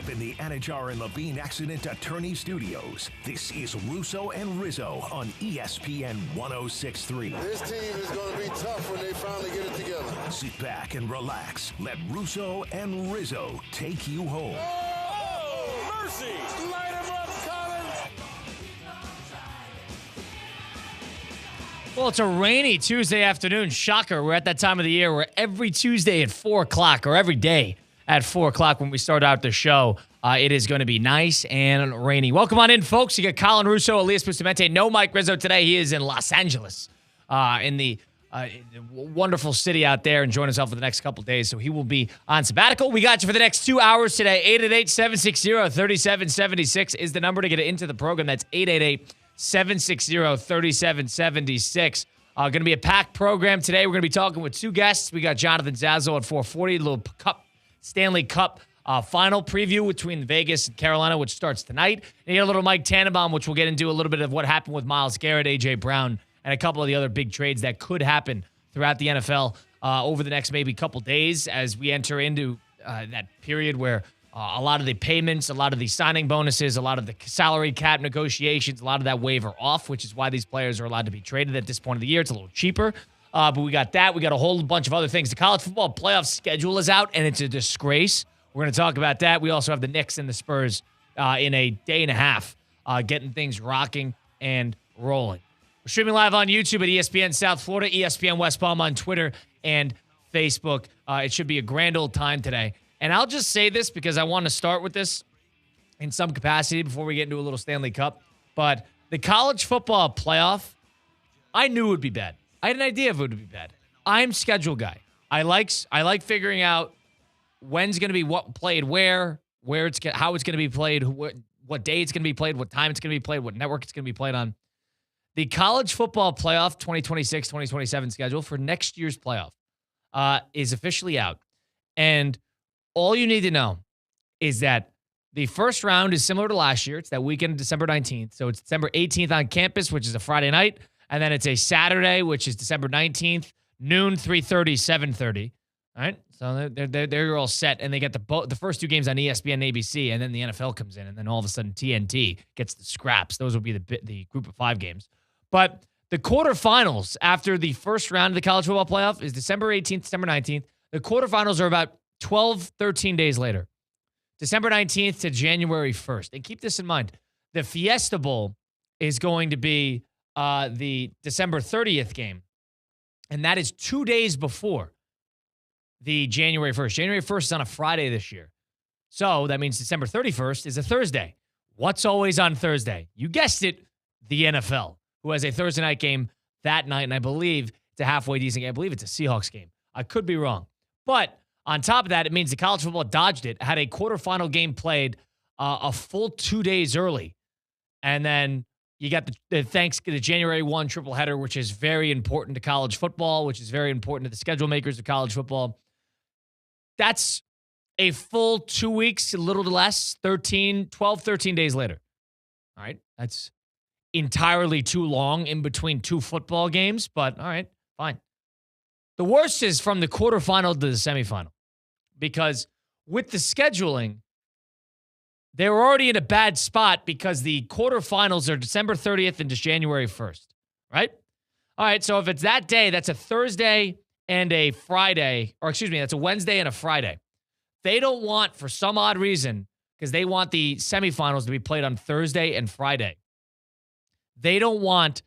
Live in the Anajar and Levine Accident Attorney Studios, this is Russo and Rizzo on ESPN 106.3. This team is going to be tough when they finally get it together. Sit back and relax. Let Russo and Rizzo take you home. Oh, mercy! Light him up, Colin! Well, it's a rainy Tuesday afternoon. Shocker. We're at that time of the year where every Tuesday at 4 o'clock or every day at 4 o'clock when we start out the show, it is going to be nice and rainy. Welcome on in, folks. You got Colin Russo, Elias Bustamante. No Mike Rizzo today. He is in Los Angeles in the wonderful city out there, enjoying himself for the next couple days. So he will be on sabbatical. We got you for the next 2 hours today. 888-760-3776 is the number to get into the program. That's 888-760-3776. Going to be a packed program today. We're going to be talking with two guests. We got Jonathan Zazo at 4:40, a little Stanley Cup final preview between Vegas and Carolina, which starts tonight. And you got a little Mike Tannenbaum, which we'll get into a little bit of what happened with Myles Garrett, A.J. Brown, and a couple of the other big trades that could happen throughout the NFL over the next maybe couple days as we enter into that period where a lot of the payments, a lot of the signing bonuses, a lot of the salary cap negotiations, a lot of that waiver off, which is why these players are allowed to be traded at this point of the year. It's a little cheaper. But we got that. We got a whole bunch of other things. The college football playoff schedule is out, and it's a disgrace. We're going to talk about that. We also have the Knicks and the Spurs in a day and a half getting things rocking and rolling. We're streaming live on YouTube at ESPN South Florida, ESPN West Palm on Twitter and Facebook. It should be a grand old time today. And I'll just say this because I want to start with this in some capacity before we get into a little Stanley Cup. But the college football playoff, I knew it would be bad. I had an idea of it would be bad. I'm schedule guy. I like figuring out when's going to be what played where it's how it's going to be played, what day it's going to be played, what time it's going to be played, what network it's going to be played on. The college football playoff 2026-2027 schedule for next year's playoff is officially out. And all you need to know is that the first round is similar to last year. It's that weekend of December 19th. So it's December 18th on campus, which is a Friday night. And then it's a Saturday, which is December 19th, noon, 3:30, 7:30. All right? So they're all set. And they get the first two games on ESPN and ABC, and then the NFL comes in. And then all of a sudden TNT gets the scraps. Those will be the group of 5 games. But the quarterfinals after the first round of the college football playoff is December 18th, December 19th. The quarterfinals are about 12, 13 days later. December 19th to January 1st. And keep this in mind. The Fiesta Bowl is going to be the December 30th game. And that is 2 days before the January 1st. January 1st is on a Friday this year. So that means December 31st is a Thursday. What's always on Thursday? You guessed it, the NFL, who has a Thursday night game that night. And I believe it's a halfway decent game. I believe it's a Seahawks game. I could be wrong. But on top of that, it means the college football dodged it, had a quarterfinal game played a full 2 days early. And then you got the January 1 triple header, which is very important to college football, which is very important to the schedule makers of college football. That's a full 2 weeks, a little less, 13 days later. All right. That's entirely too long in between two football games, but all right, fine. The worst is from the quarterfinal to the semifinal, because with the scheduling, they were already in a bad spot because the quarterfinals are December 30th and just January 1st, right? All right, so if it's that day, that's a Thursday and a Friday, or excuse me, that's a Wednesday and a Friday. They don't want, for some odd reason, because they want the semifinals to be played on Thursday and Friday. They don't want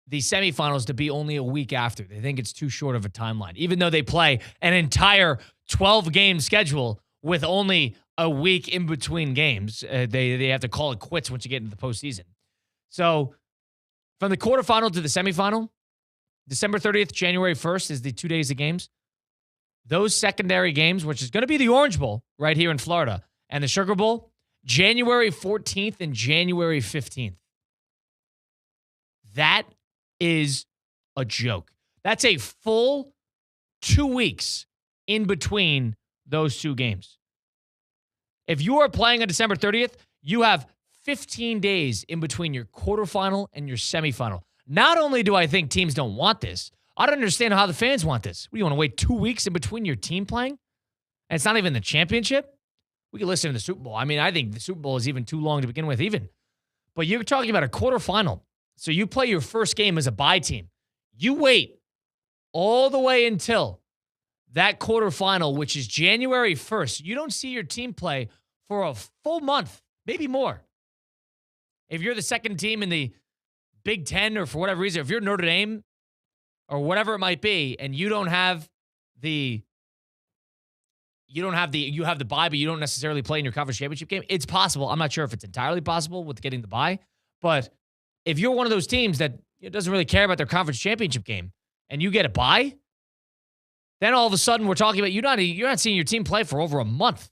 the semifinals to be only a week after. They think it's too short of a timeline, even though they play an entire 12-game schedule with only a week in between games. They have to call it quits once you get into the postseason. So from the quarterfinal to the semifinal, December 30th, January 1st is the 2 days of games. Those secondary games, which is going to be the Orange Bowl right here in Florida, and the Sugar Bowl, January 14th and January 15th. That is a joke. That's a full 2 weeks in between those two games. If you are playing on December 30th, you have 15 days in between your quarterfinal and your semifinal. Not only do I think teams don't want this, I don't understand how the fans want this. What, do you want to wait 2 weeks in between your team playing? And it's not even the championship? We can listen to the Super Bowl. I mean, I think the Super Bowl is even too long to begin with, even. But you're talking about a quarterfinal. So you play your first game as a bye team. You wait all the way until that quarterfinal, which is January 1st. You don't see your team play for a full month, maybe more. If you're the second team in the Big Ten or for whatever reason, if you're Notre Dame or whatever it might be, and you have the bye, but you don't necessarily play in your conference championship game, it's possible. I'm not sure if it's entirely possible with getting the bye, but if you're one of those teams that doesn't really care about their conference championship game and you get a bye, then all of a sudden we're talking about you're not seeing your team play for over a month.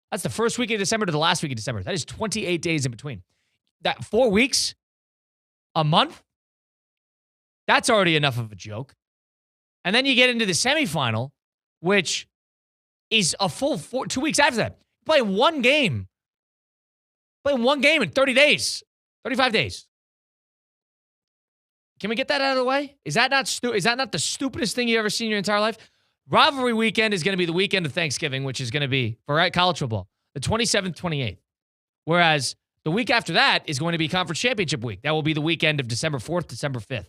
That's the first week of December to the last week of December. That is 28 days in between. That 4 weeks, a month, that's already enough of a joke. And then you get into the semifinal, which is a full 2 weeks after that. You play one game. In 30 days, 35 days. Can we get that out of the way? Is that not the stupidest thing you've ever seen in your entire life? Rivalry weekend is going to be the weekend of Thanksgiving, which is going to be, for college football, the 27th, 28th. Whereas the week after that is going to be Conference Championship week. That will be the weekend of December 4th, December 5th.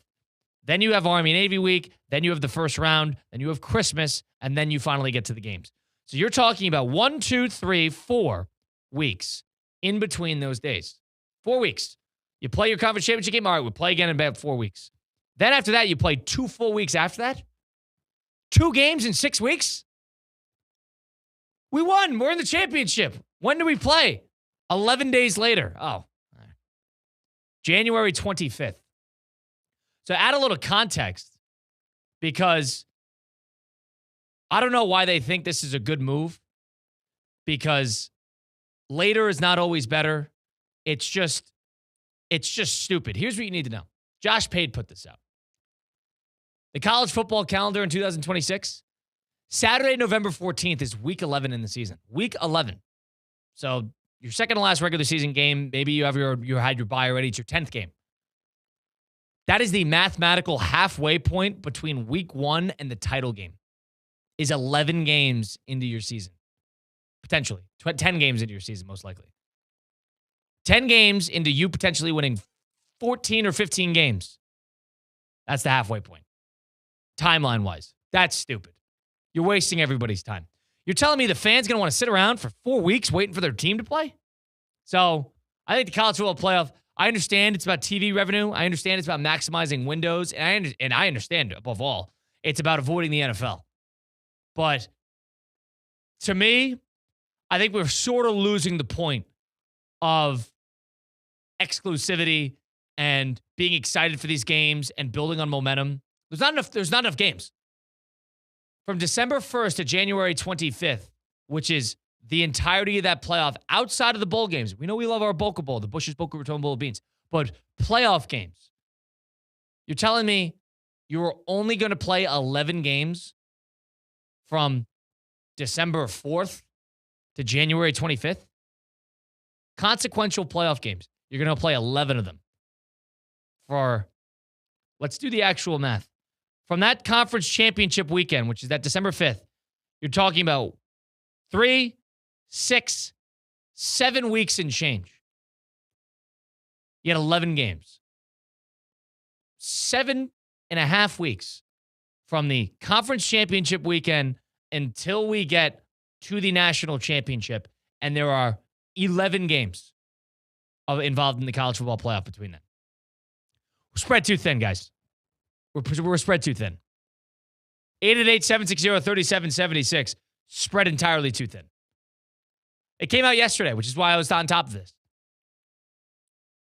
Then you have Army-Navy week. Then you have the first round. Then you have Christmas. And then you finally get to the games. So you're talking about 1, 2, 3, 4 weeks in between those days. 4 weeks. You play your conference championship game. All right, we'll play again in about 4 weeks. Then after that, you play 2 full weeks after that. 2 games in 6 weeks. We won. We're in the championship. When do we play? 11 days later. Oh, January 25th. So add a little context because I don't know why they think this is a good move because later is not always better. It's just stupid. Here's what you need to know. Josh Pate put this out. The college football calendar in 2026, Saturday, November 14th is week 11 in the season. Week 11. So your second to last regular season game, maybe you had your bye already. It's your 10th game. That is the mathematical halfway point between week 1 and the title game. Is 11 games into your season. Potentially. 10 games into your season, most likely. 10 games into you potentially winning 14 or 15 games. That's the halfway point. Timeline-wise. That's stupid. You're wasting everybody's time. You're telling me the fans going to want to sit around for 4 weeks waiting for their team to play? So, I think the college football playoff, I understand it's about TV revenue. I understand it's about maximizing windows. And I understand, above all, it's about avoiding the NFL. But to me, I think we're sort of losing the point of exclusivity and being excited for these games and building on momentum. There's not enough games. From December 1st to January 25th, which is the entirety of that playoff outside of the bowl games. We know we love our Boca Bowl, the Bush's Boca Raton Bowl of Beans, but playoff games. You're telling me you're only going to play 11 games from December 4th to January 25th? Consequential playoff games. You're going to play 11 of them. Let's do the actual math. From that conference championship weekend, which is that December 5th, you're talking about 3, 6, 7 weeks and change. You had 11 games. 7.5 weeks from the conference championship weekend until we get to the national championship. And there are 11 games involved in the college football playoff between them. We're spread too thin, guys. We're spread too thin. 888-760-3776. Spread entirely too thin. It came out yesterday, which is why I was on top of this.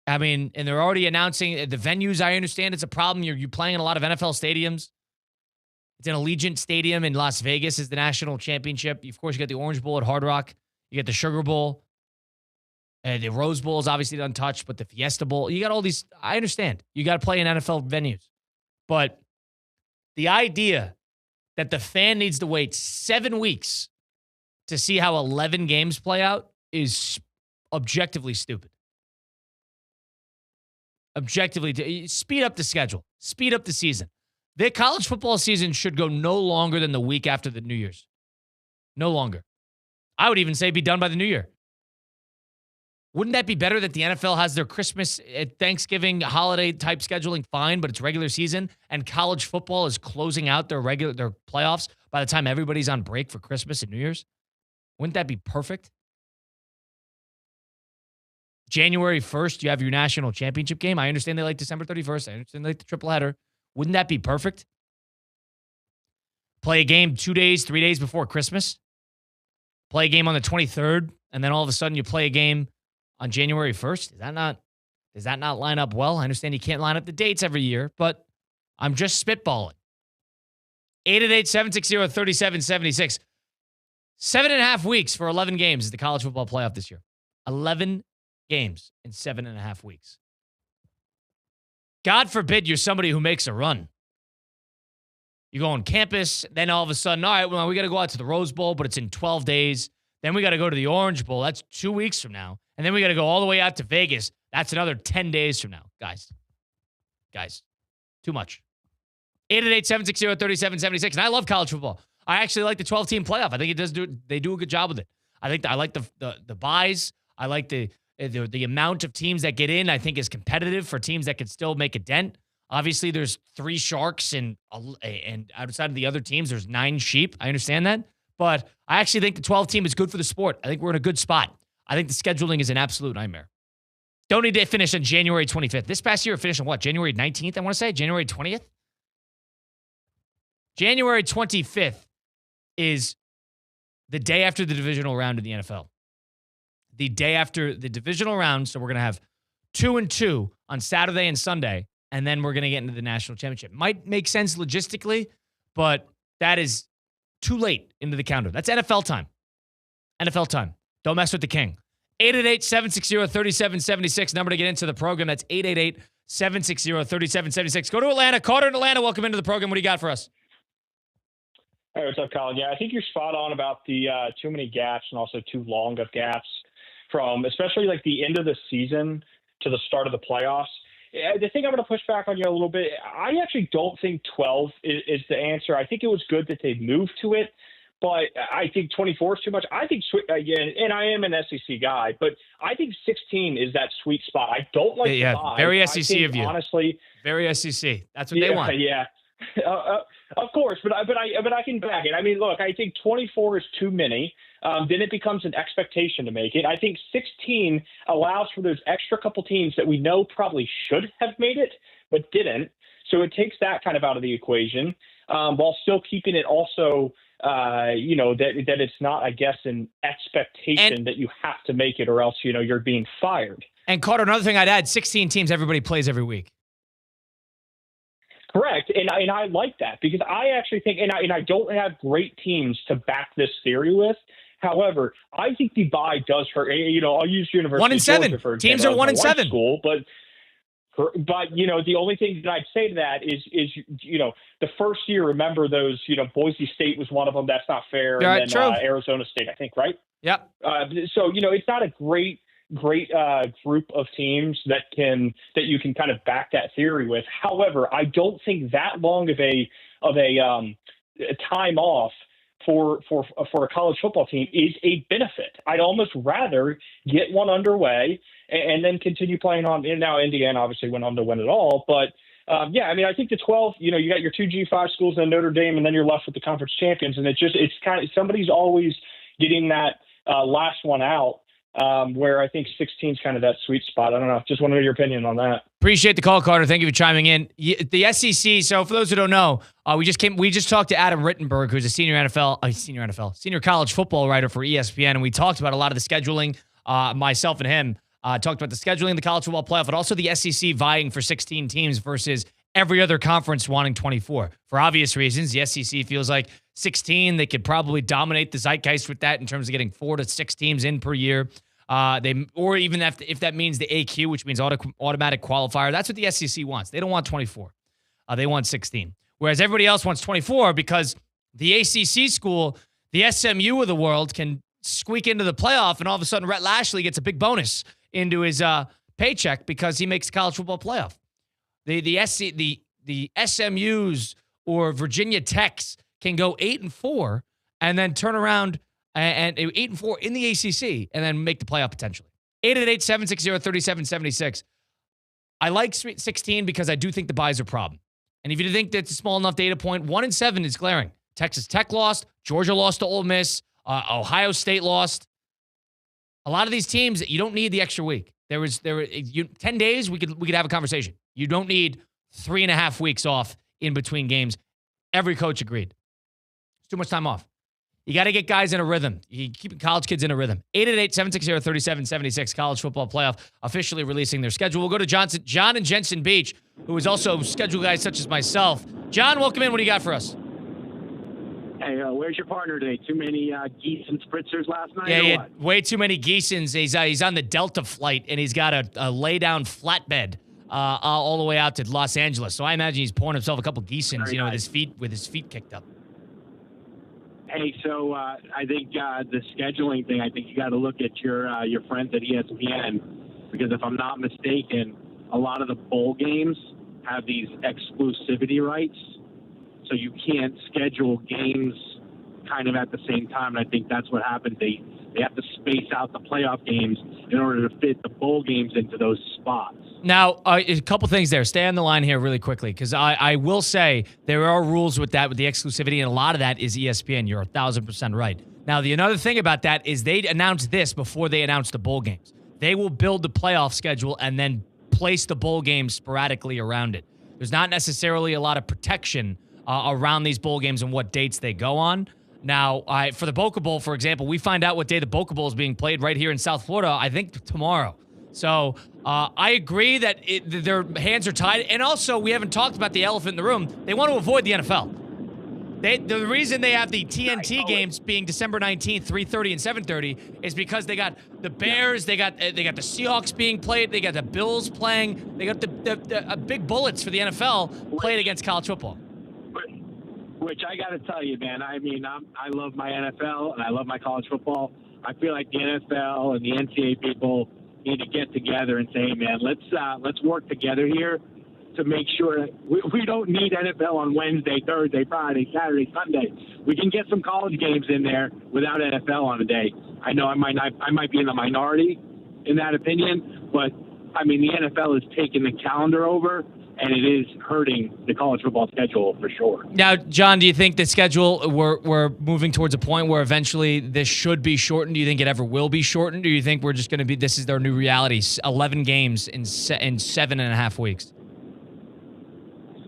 I mean, and they're already announcing the venues. I understand it's a problem. You're playing in a lot of NFL stadiums. It's an Allegiant Stadium in Las Vegas is the national championship. Of course, you got the Orange Bowl at Hard Rock. You got the Sugar Bowl. The Rose Bowl is obviously untouched, but the Fiesta Bowl. You got all these. I understand. You got to play in NFL venues. But the idea that the fan needs to wait 7 weeks to see how 11 games play out is objectively stupid. Objectively, speed up the schedule. Speed up the season. The college football season should go no longer than the week after the New Year's. No longer. I would even say be done by the new year. Wouldn't that be better that the NFL has their Christmas, Thanksgiving, holiday type scheduling fine, but it's regular season, and college football is closing out their playoffs by the time everybody's on break for Christmas and New Year's? Wouldn't that be perfect? January 1st, you have your national championship game. I understand they like December 31st. I understand they like the triple header. Wouldn't that be perfect? Play a game 2 days, 3 days before Christmas. Play a game on the 23rd, and then all of a sudden you play a game on January 1st. Does that not line up well? I understand you can't line up the dates every year, but I'm just spitballing. 888-760-3776. 7.5 weeks for 11 games is the college football playoff this year. 11 games in 7.5 weeks. God forbid you're somebody who makes a run. You go on campus, then all of a sudden, all right, well, we got to go out to the Rose Bowl, but it's in 12 days. Then we got to go to the Orange Bowl. That's 2 weeks from now. And then we got to go all the way out to Vegas. That's another 10 days from now. Guys, too much. 888-760-3776. And I love college football. I actually like the 12-team playoff. I think they do a good job with it. I like the buys. I like the amount of teams that get in, I think, is competitive for teams that can still make a dent. Obviously, there's 3 sharks, and outside of the other teams, there's 9 sheep. I understand that. But I actually think the 12-team is good for the sport. I think we're in a good spot. I think the scheduling is an absolute nightmare. Don't need to finish on January 25th. This past year, it finished on what? January 19th, I want to say? January 20th? January 25th is the day after the divisional round in the NFL. The day after the divisional round, so we're going to have 2-2 on Saturday and Sunday, and then we're going to get into the national championship. Might make sense logistically, but that is too late into the calendar. That's NFL time. NFL time. Don't mess with the king. 888-760-3776. Number to get into the program. That's 888-760-3776. Go to Atlanta. Carter in Atlanta. Welcome into the program. What do you got for us? Hey, what's up, Colin? Yeah, I think you're spot on about the too many gaps and also too long of gaps from especially like the end of the season to the start of the playoffs. The thing I'm going to push back on you a little bit, I actually don't think 12 is the answer. I think it was good that they moved to it, but I think 24 is too much. I think, again, and I am an SEC guy, but I think 16 is that sweet spot. I don't like the vibe. Very SEC of you. Honestly. Very SEC. That's what they want. Yeah. Of course, but I can back it. I mean, look, I think 24 is too many. Then it becomes an expectation to make it. I think 16 allows for those extra couple teams that we know probably should have made it, but didn't. So it takes that kind of out of the equation, while still keeping it also, that it's not, I guess, an expectation that you have to make it or else, you're being fired. And Carter, another thing I'd add, 16 teams everybody plays every week. Correct, and I like that because I actually think, and I don't have great teams to back this theory with. However, I think the bye does hurt. I'll use University of Georgia for example. Teams are 1-7. School, but the only thing that I'd say to that is the first year. Remember those? Boise State was one of them. That's not fair. Right, and then Arizona State, I think, right? Yep. So it's not a great group of teams that you can kind of back that theory with. However, I don't think that long of a time off for a college football team is a benefit. I'd almost rather get one underway and then continue playing on. And now Indiana obviously went on to win it all, but I think the 12. You got your 2 G5 schools and Notre Dame, and then you're left with the conference champions, and it's kind of somebody's always getting that last one out. Where I think 16 is kind of that sweet spot. I don't know. Just want to know your opinion on that. Appreciate the call, Carter. Thank you for chiming in. The SEC. So for those who don't know, we just talked to Adam Rittenberg, who's a senior college football writer for ESPN, and we talked about a lot of the scheduling. Myself and him talked about the scheduling, the college football playoff, but also the SEC vying for 16 teams versus every other conference wanting 24. For obvious reasons, the SEC feels like 16. They could probably dominate the zeitgeist with that in terms of getting 4 to 6 teams in per year. Or even if that means the AQ, which means automatic qualifier. That's what the SEC wants. They don't want 24. They want 16. Whereas everybody else wants 24 because the ACC school, the SMU of the world, can squeak into the playoff, and all of a sudden Rhett Lashley gets a big bonus into his paycheck because he makes the college football playoff. The SMUs or Virginia Techs can go 8-4 and then turn around and 8-4 in the ACC, and then make the playoff potentially. 888-760-3776. I like 16 because I do think the buys are a problem. And if you think that's a small enough data point, 1-7 is glaring. Texas Tech lost. Georgia lost to Ole Miss. Ohio State lost. A lot of these teams, you don't need the extra week. 10 days, we could have a conversation. You don't need 3.5 weeks off in between games. Every coach agreed. It's too much time off. You got to get guys in a rhythm. You keep college kids in a rhythm. 888-760-3776, college football playoff, officially releasing their schedule. We'll go to John in Jensen Beach, who is also schedule guys such as myself. John, welcome in. What do you got for us? Hey, where's your partner today? Too many geese and spritzers last night? Yeah, way too many Geesons. He's on the Delta flight, and he's got a lay-down flatbed all the way out to Los Angeles. So I imagine he's pouring himself a couple Geesons, nice. with his feet kicked up. Hey, so I think the scheduling thing, I think you got to look at your friends at ESPN, because if I'm not mistaken, a lot of the bowl games have these exclusivity rights. So you can't schedule games kind of at the same time. And I think that's what happened. They have to space out the playoff games in order to fit the bowl games into those spots. Now, a couple things there. Stay on the line here really quickly, because I will say there are rules with that, with the exclusivity, and a lot of that is ESPN. You're 1,000% right. Now, another thing about that is they announced this before they announced the bowl games. They will build the playoff schedule and then place the bowl games sporadically around it. There's not necessarily a lot of protection around these bowl games and what dates they go on. Now, for the Boca Bowl, for example, we find out what day the Boca Bowl is being played right here in South Florida, I think tomorrow. So I agree that their hands are tied. And also, we haven't talked about the elephant in the room. They want to avoid the NFL. The reason they have the TNT games being December 19th, 3:30 and 7:30 is because they got the Bears, they got the Seahawks being played, they got the Bills playing, they got the big bullets for the NFL played against college football. Which I got to tell you, man, I mean, I love my NFL and I love my college football. I feel like the NFL and the NCAA people need to get together and say, hey, man, let's work together here to make sure we don't need NFL on Wednesday, Thursday, Friday, Saturday, Sunday. We can get some college games in there without NFL on a day. I know I might be in the minority in that opinion, but I mean, the NFL is taking the calendar over, and it is hurting the college football schedule for sure. Now, John, do you think the schedule, we're moving towards a point where eventually this should be shortened? Do you think it ever will be shortened? Or do you think we're just going to be, this is their new reality, 11 games in 7.5 weeks?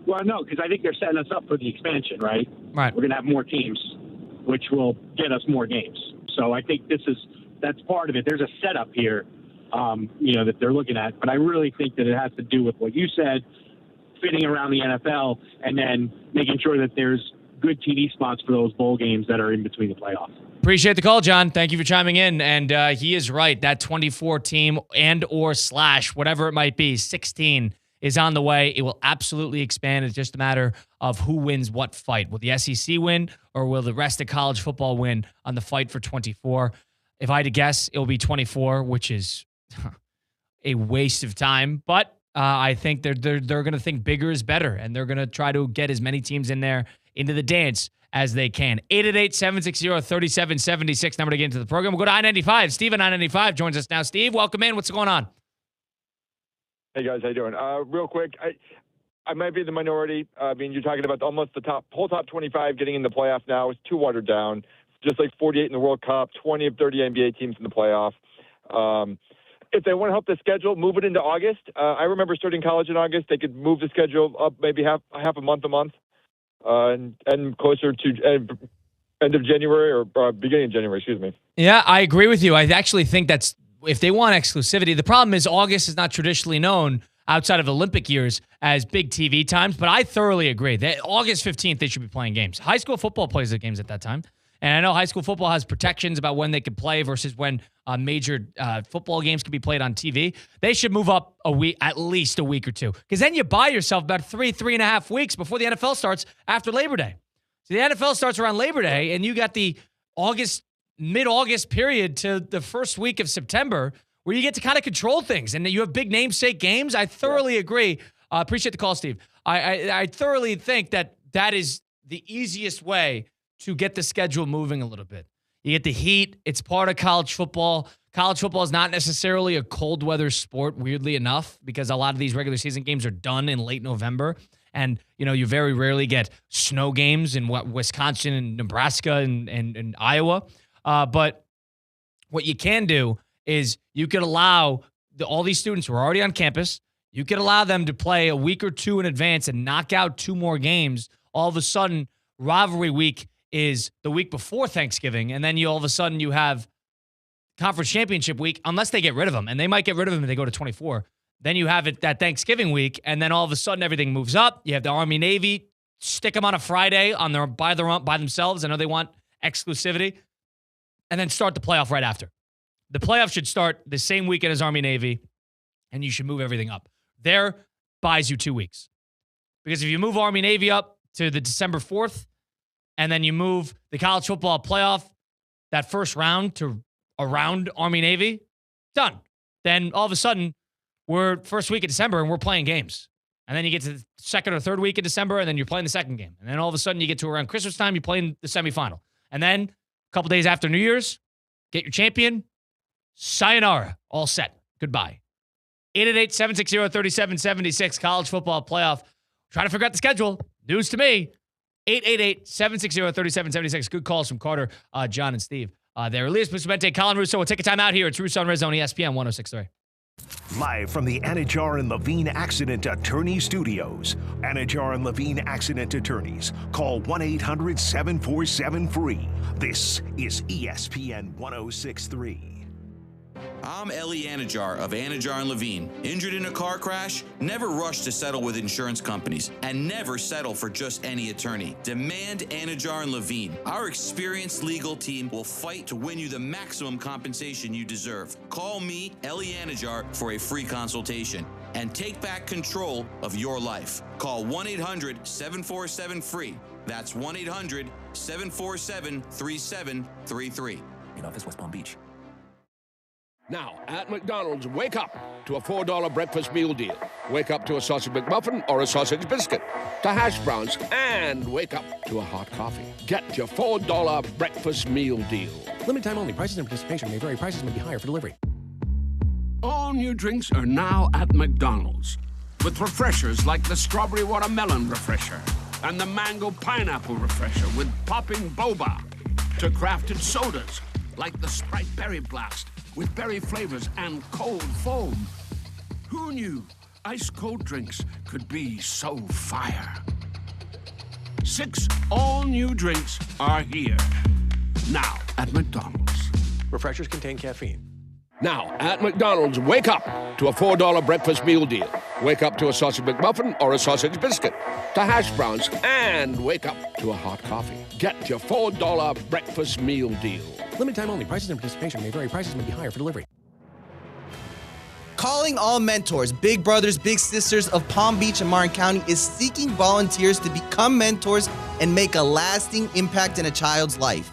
Well, no, because I think they're setting us up for the expansion, right? Right. We're going to have more teams, which will get us more games. So I think that's part of it. There's a setup here, that they're looking at. But I really think that it has to do with what you said, fitting around the NFL, and then making sure that there's good TV spots for those bowl games that are in between the playoffs. Appreciate the call, John. Thank you for chiming in. And he is right. That 24 team and or / whatever it might be, 16 is on the way. It will absolutely expand. It's just a matter of who wins what fight. Will the SEC win, or will the rest of college football win on the fight for 24? If I had to guess, it will be 24, which is a waste of time. But I think they're going to think bigger is better, and they're going to try to get as many teams in there into the dance as they can. 888-760-3776, number to get into the program. We'll go to I-95. Steve at I-95 joins us now. Steve, welcome in. What's going on? Hey, guys. How you doing? Real quick, I might be the minority. I mean, you're talking about almost the whole top 25 getting in the playoff now. It's too watered down. Just like 48 in the World Cup, 20 of 30 NBA teams in the playoff. If they want to help the schedule, move it into August. I remember starting college in August. They could move the schedule up maybe half a month, and closer to end of January or beginning of January, excuse me. Yeah, I agree with you. I actually think that's, if they want exclusivity, the problem is August is not traditionally known outside of Olympic years as big TV times, but I thoroughly agree that August 15th, they should be playing games. High school football plays the games at that time. And I know high school football has protections about when they can play versus when major football games can be played on TV. They should move up a week, at least a week or two, because then you buy yourself about 3.5 weeks before the NFL starts after Labor Day. So the NFL starts around Labor Day, and you got the mid-August period to the first week of September where you get to kind of control things, and you have big namesake games. I thoroughly agree. Appreciate the call, Steve. I thoroughly think that is the easiest way to get the schedule moving a little bit. You get the heat. It's part of college football. College football is not necessarily a cold weather sport, weirdly enough, because a lot of these regular season games are done in late November. And, you very rarely get snow games in Wisconsin and Nebraska and Iowa. But what you can do is you could allow all these students who are already on campus, you could allow them to play a week or two in advance and knock out 2 more games. All of a sudden, rivalry week is the week before Thanksgiving. And then all of a sudden you have conference championship week, unless they get rid of them. And they might get rid of them if they go to 24. Then you have it that Thanksgiving week. And then all of a sudden everything moves up. You have the Army Navy, stick them on a Friday by themselves. I know they want exclusivity. And then start the playoff right after. The playoff should start the same weekend as Army Navy. And you should move everything up. There buys you 2 weeks. Because if you move Army Navy up to the December 4th, and then you move the college football playoff, that first round to around Army Navy, done. Then all of a sudden, we're first week of December and we're playing games. And then you get to the second or third week of December and then you're playing the second game. And then all of a sudden you get to around Christmas time, you're playing the semifinal. And then a couple days after New Year's, get your champion, sayonara, all set. Goodbye. 888-760-3776, college football playoff. Trying to figure out the schedule. News to me. 888-760-3776. Good calls from Carter, John, and Steve. There, Elias Bustamante, Colin Russo. We'll take a time out here. It's Russo and Rizzo on ESPN 106.3. Live from the Anajar and Levine Accident Attorney Studios. Anajar and Levine Accident Attorneys. Call 1-800-747-FREE. This is ESPN 106.3. I'm Ellie Anajar of Anajar and Levine. Injured in a car crash? Never rush to settle with insurance companies and never settle for just any attorney. Demand Anajar and Levine. Our experienced legal team will fight to win you the maximum compensation you deserve. Call me, Ellie Anajar, for a free consultation and take back control of your life. Call 1-800-747-FREE. That's 1-800-747-3733. In office, West Palm Beach. Now, at McDonald's, wake up to a $4 breakfast meal deal. Wake up to a sausage McMuffin or a sausage biscuit, to hash browns, and wake up to a hot coffee. Get your $4 breakfast meal deal. Limited time only. Prices and participation may vary. Prices may be higher for delivery. All new drinks are now at McDonald's, with refreshers like the Strawberry Watermelon Refresher and the Mango Pineapple Refresher with popping boba, to crafted sodas like the Sprite Berry Blast with berry flavors and cold foam. Who knew ice-cold drinks could be so fire? 6 all-new drinks are here. Now at McDonald's. Refreshers contain caffeine. Now at McDonald's, wake up to a $4 breakfast meal deal. Wake up to a sausage McMuffin or a sausage biscuit, to hash browns, and wake up to a hot coffee. Get your $4 breakfast meal deal. Limited time only. Prices and participation may vary. Prices may be higher for delivery. Calling all mentors, big brothers, big sisters of Palm Beach and Martin County is seeking volunteers to become mentors and make a lasting impact in a child's life.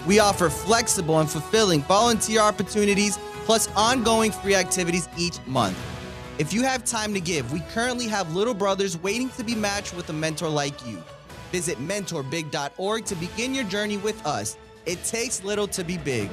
We offer flexible and fulfilling volunteer opportunities plus ongoing free activities each month. If you have time to give, we currently have little brothers waiting to be matched with a mentor like you. Visit mentorbig.org to begin your journey with us. It takes little to be big.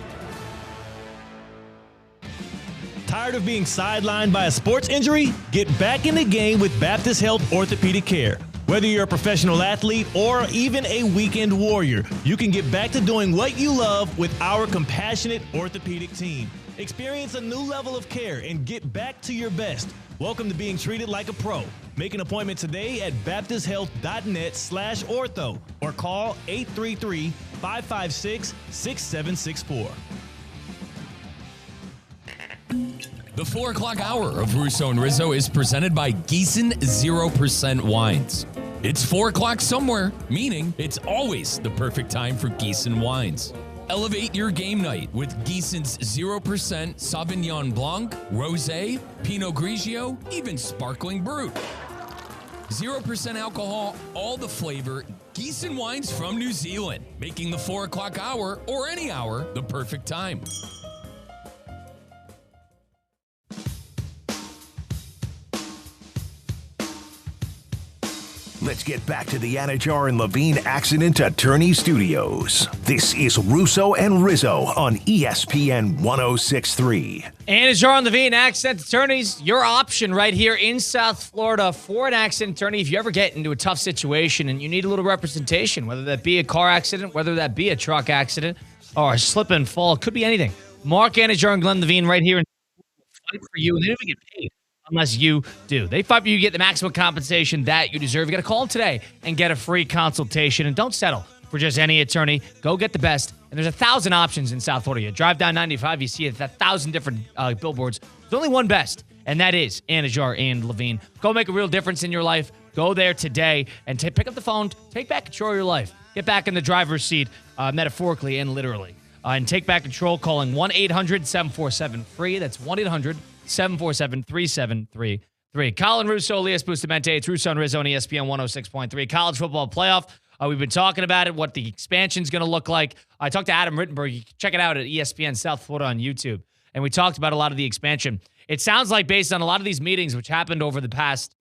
Tired of being sidelined by a sports injury? Get back in the game with Baptist Health Orthopedic Care. Whether you're a professional athlete or even a weekend warrior, you can get back to doing what you love with our compassionate orthopedic team. Experience a new level of care and get back to your best. Welcome to being treated like a pro. Make an appointment today at baptisthealth.net/ortho or call 833-556-6764. The 4 o'clock hour of Russo and Rizzo is presented by Gießen 0% Wines. It's 4 o'clock somewhere, meaning it's always the perfect time for Gießen wines. Elevate your game night with Gießen's 0% Sauvignon Blanc, Rosé, Pinot Grigio, even Sparkling Brut. 0% alcohol, all the flavor, Gießen wines from New Zealand, making the 4 o'clock hour or any hour the perfect time. Let's get back to the Anajar and Levine Accident Attorney Studios. This is Russo and Rizzo on ESPN 1063. Anajar and Levine Accident Attorneys, your option right here in South Florida for an accident attorney. If you ever get into a tough situation and you need a little representation, whether that be a car accident, whether that be a truck accident, or a slip and fall, it could be anything. Mark Anajar and Glenn Levine right here in fight for you, and they don't even get paid unless you do. They fight for you, get the maximum compensation that you deserve. You got to call them today and get a free consultation. And don't settle for just any attorney. Go get the best. And there's 1,000 options in South Florida. You drive down 95, you see 1,000 different billboards. There's only one best, and that is Anajar and Levine. Go make a real difference in your life. Go there today and pick up the phone. Take back control of your life. Get back in the driver's seat, metaphorically and literally. And take back control calling 1-800-747-FREE. That's 1-800-747-3733. Colin, Russo, Elias Bustamante. It's Russo and Rizzo on ESPN 106.3. College football playoff. We've been talking about it, what the expansion's going to look like. I talked to Adam Rittenberg. You can check it out at ESPN South Florida on YouTube. And we talked about a lot of the expansion. It sounds like based on a lot of these meetings, which happened over the past,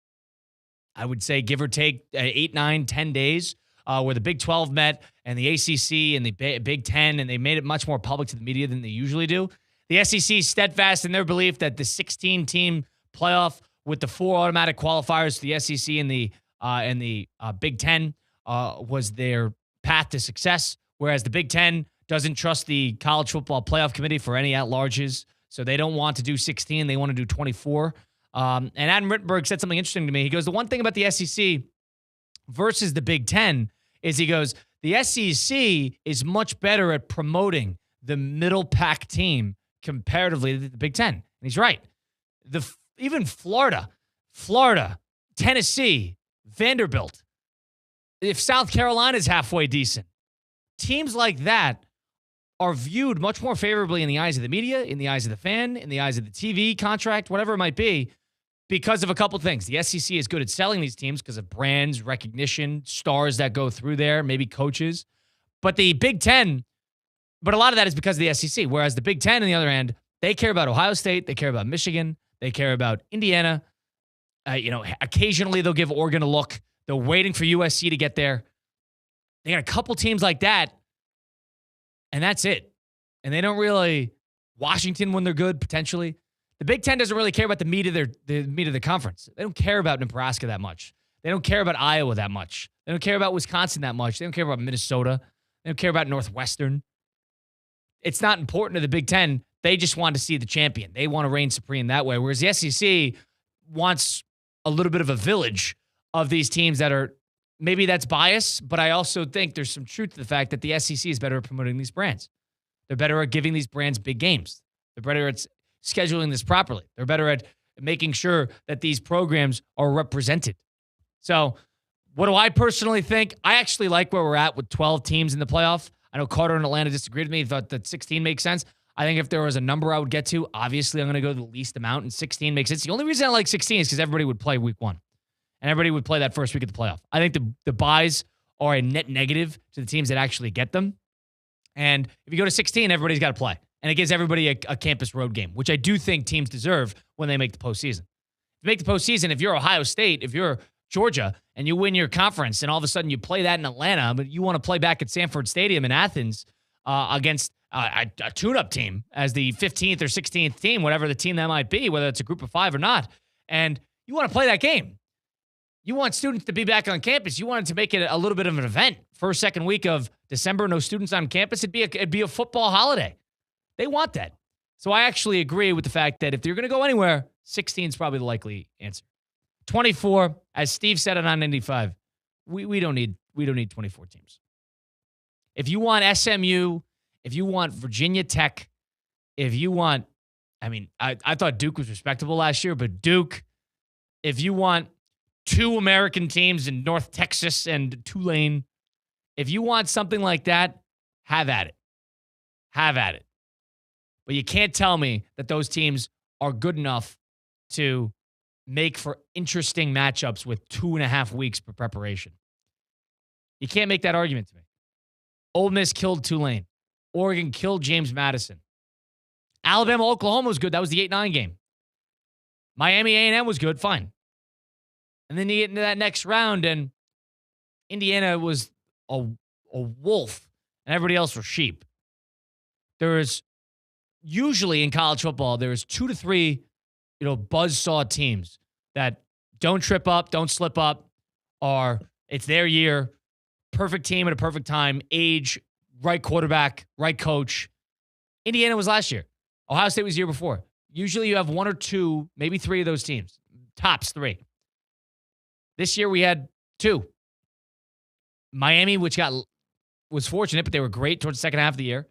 I would say, give or take 8, 9, 10 days, where the Big 12 met and the ACC and the Big 10, and they made it much more public to the media than they usually do. The SEC is steadfast in their belief that the 16-team playoff with the 4 automatic qualifiers to the SEC and the Big 10 was their path to success, whereas the Big 10 doesn't trust the College Football Playoff Committee for any at-larges, so they don't want to do 16. They want to do 24. And Adam Rittenberg said something interesting to me. He goes, the one thing about the SEC versus the Big 10 is, he goes, the SEC is much better at promoting the middle pack team comparatively to the Big 10. And he's right. Even Florida, Tennessee, Vanderbilt, if South Carolina is halfway decent, teams like that are viewed much more favorably in the eyes of the media, in the eyes of the fan, in the eyes of the TV contract, whatever it might be, because of a couple things. The SEC is good at selling these teams because of brands, recognition, stars that go through there, maybe coaches. But the Big 10, but a lot of that is because of the SEC, whereas the Big 10, on the other hand, they care about Ohio State, they care about Michigan, they care about Indiana. Occasionally they'll give Oregon a look. They're waiting for USC to get there. They got a couple teams like that, and that's it. And they don't really, Washington when they're good, potentially. The Big 10 doesn't really care about the meat of the conference. They don't care about Nebraska that much. They don't care about Iowa that much. They don't care about Wisconsin that much. They don't care about Minnesota. They don't care about Northwestern. It's not important to the Big 10. They just want to see the champion. They want to reign supreme that way. Whereas the SEC wants a little bit of a village of these teams that are, maybe that's bias, but I also think there's some truth to the fact that the SEC is better at promoting these brands. They're better at giving these brands big games. They're better at scheduling this properly. They're better at making sure that these programs are represented. So what do I personally think? I actually like where we're at with 12 teams in the playoff. I know Carter in Atlanta disagreed with me, thought that 16 makes sense. I think if there was a number I would get to, obviously I'm going to go the least amount, and 16 makes sense. The only reason I like 16 is because everybody would play week 1. And everybody would play that first week of the playoff. I think the buys are a net negative to the teams that actually get them. And if you go to 16, everybody's got to play. And it gives everybody a campus road game, which I do think teams deserve when they make the postseason. If you make the postseason, if you're Ohio State, if you're Georgia, and you win your conference, and all of a sudden you play that in Atlanta, but you want to play back at Sanford Stadium in Athens against a tune-up team as the 15th or 16th team, whatever the team that might be, whether it's a group of 5 or not, and you want to play that game. You want students to be back on campus. You wanted to make it a little bit of an event. First, second week of December, no students on campus. It'd be a football holiday. They want that. So I actually agree with the fact that if you're going to go anywhere, 16 is probably the likely answer. 24, as Steve said on 995, we don't need 24 teams. If you want SMU, if you want Virginia Tech, if you want, I thought Duke was respectable last year, but Duke, if you want 2 American teams in North Texas and Tulane, if you want something like that, have at it. Have at it. But you can't tell me that those teams are good enough to make for interesting matchups with 2.5 weeks for preparation. You can't make that argument to me. Ole Miss killed Tulane. Oregon killed James Madison. Alabama, Oklahoma was good. That was the 8-9 game. Miami A&M was good. Fine. And then you get into that next round, and Indiana was a wolf and everybody else were sheep. There is usually in college football, there is 2 to 3, buzzsaw teams that don't trip up, don't slip up, or it's their year, perfect team at a perfect time, age, right quarterback, right coach. Indiana was last year. Ohio State was the year before. Usually you have 1 or 2, maybe 3 of those teams. Tops 3. This year we had 2. Miami, which was fortunate, but they were great towards the second half of the year.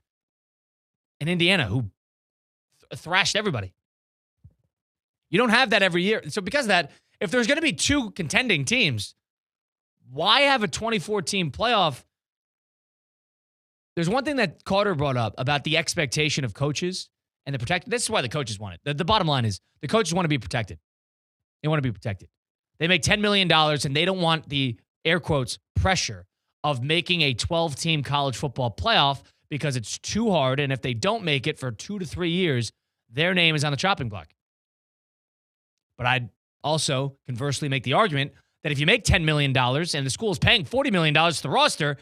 And Indiana, who thrashed everybody. You don't have that every year. So because of that, if there's going to be 2 contending teams, why have a 24-team playoff? There's one thing that Carter brought up about the expectation of coaches and the protect. This is why the coaches want it. The bottom line is the coaches want to be protected. They want to be protected. They make $10 million, and they don't want the, air quotes, pressure of making a 12-team college football playoff because it's too hard, and if they don't make it for 2 to 3 years, their name is on the chopping block. But I'd also conversely make the argument that if you make $10 million and the school is paying $40 million to the roster,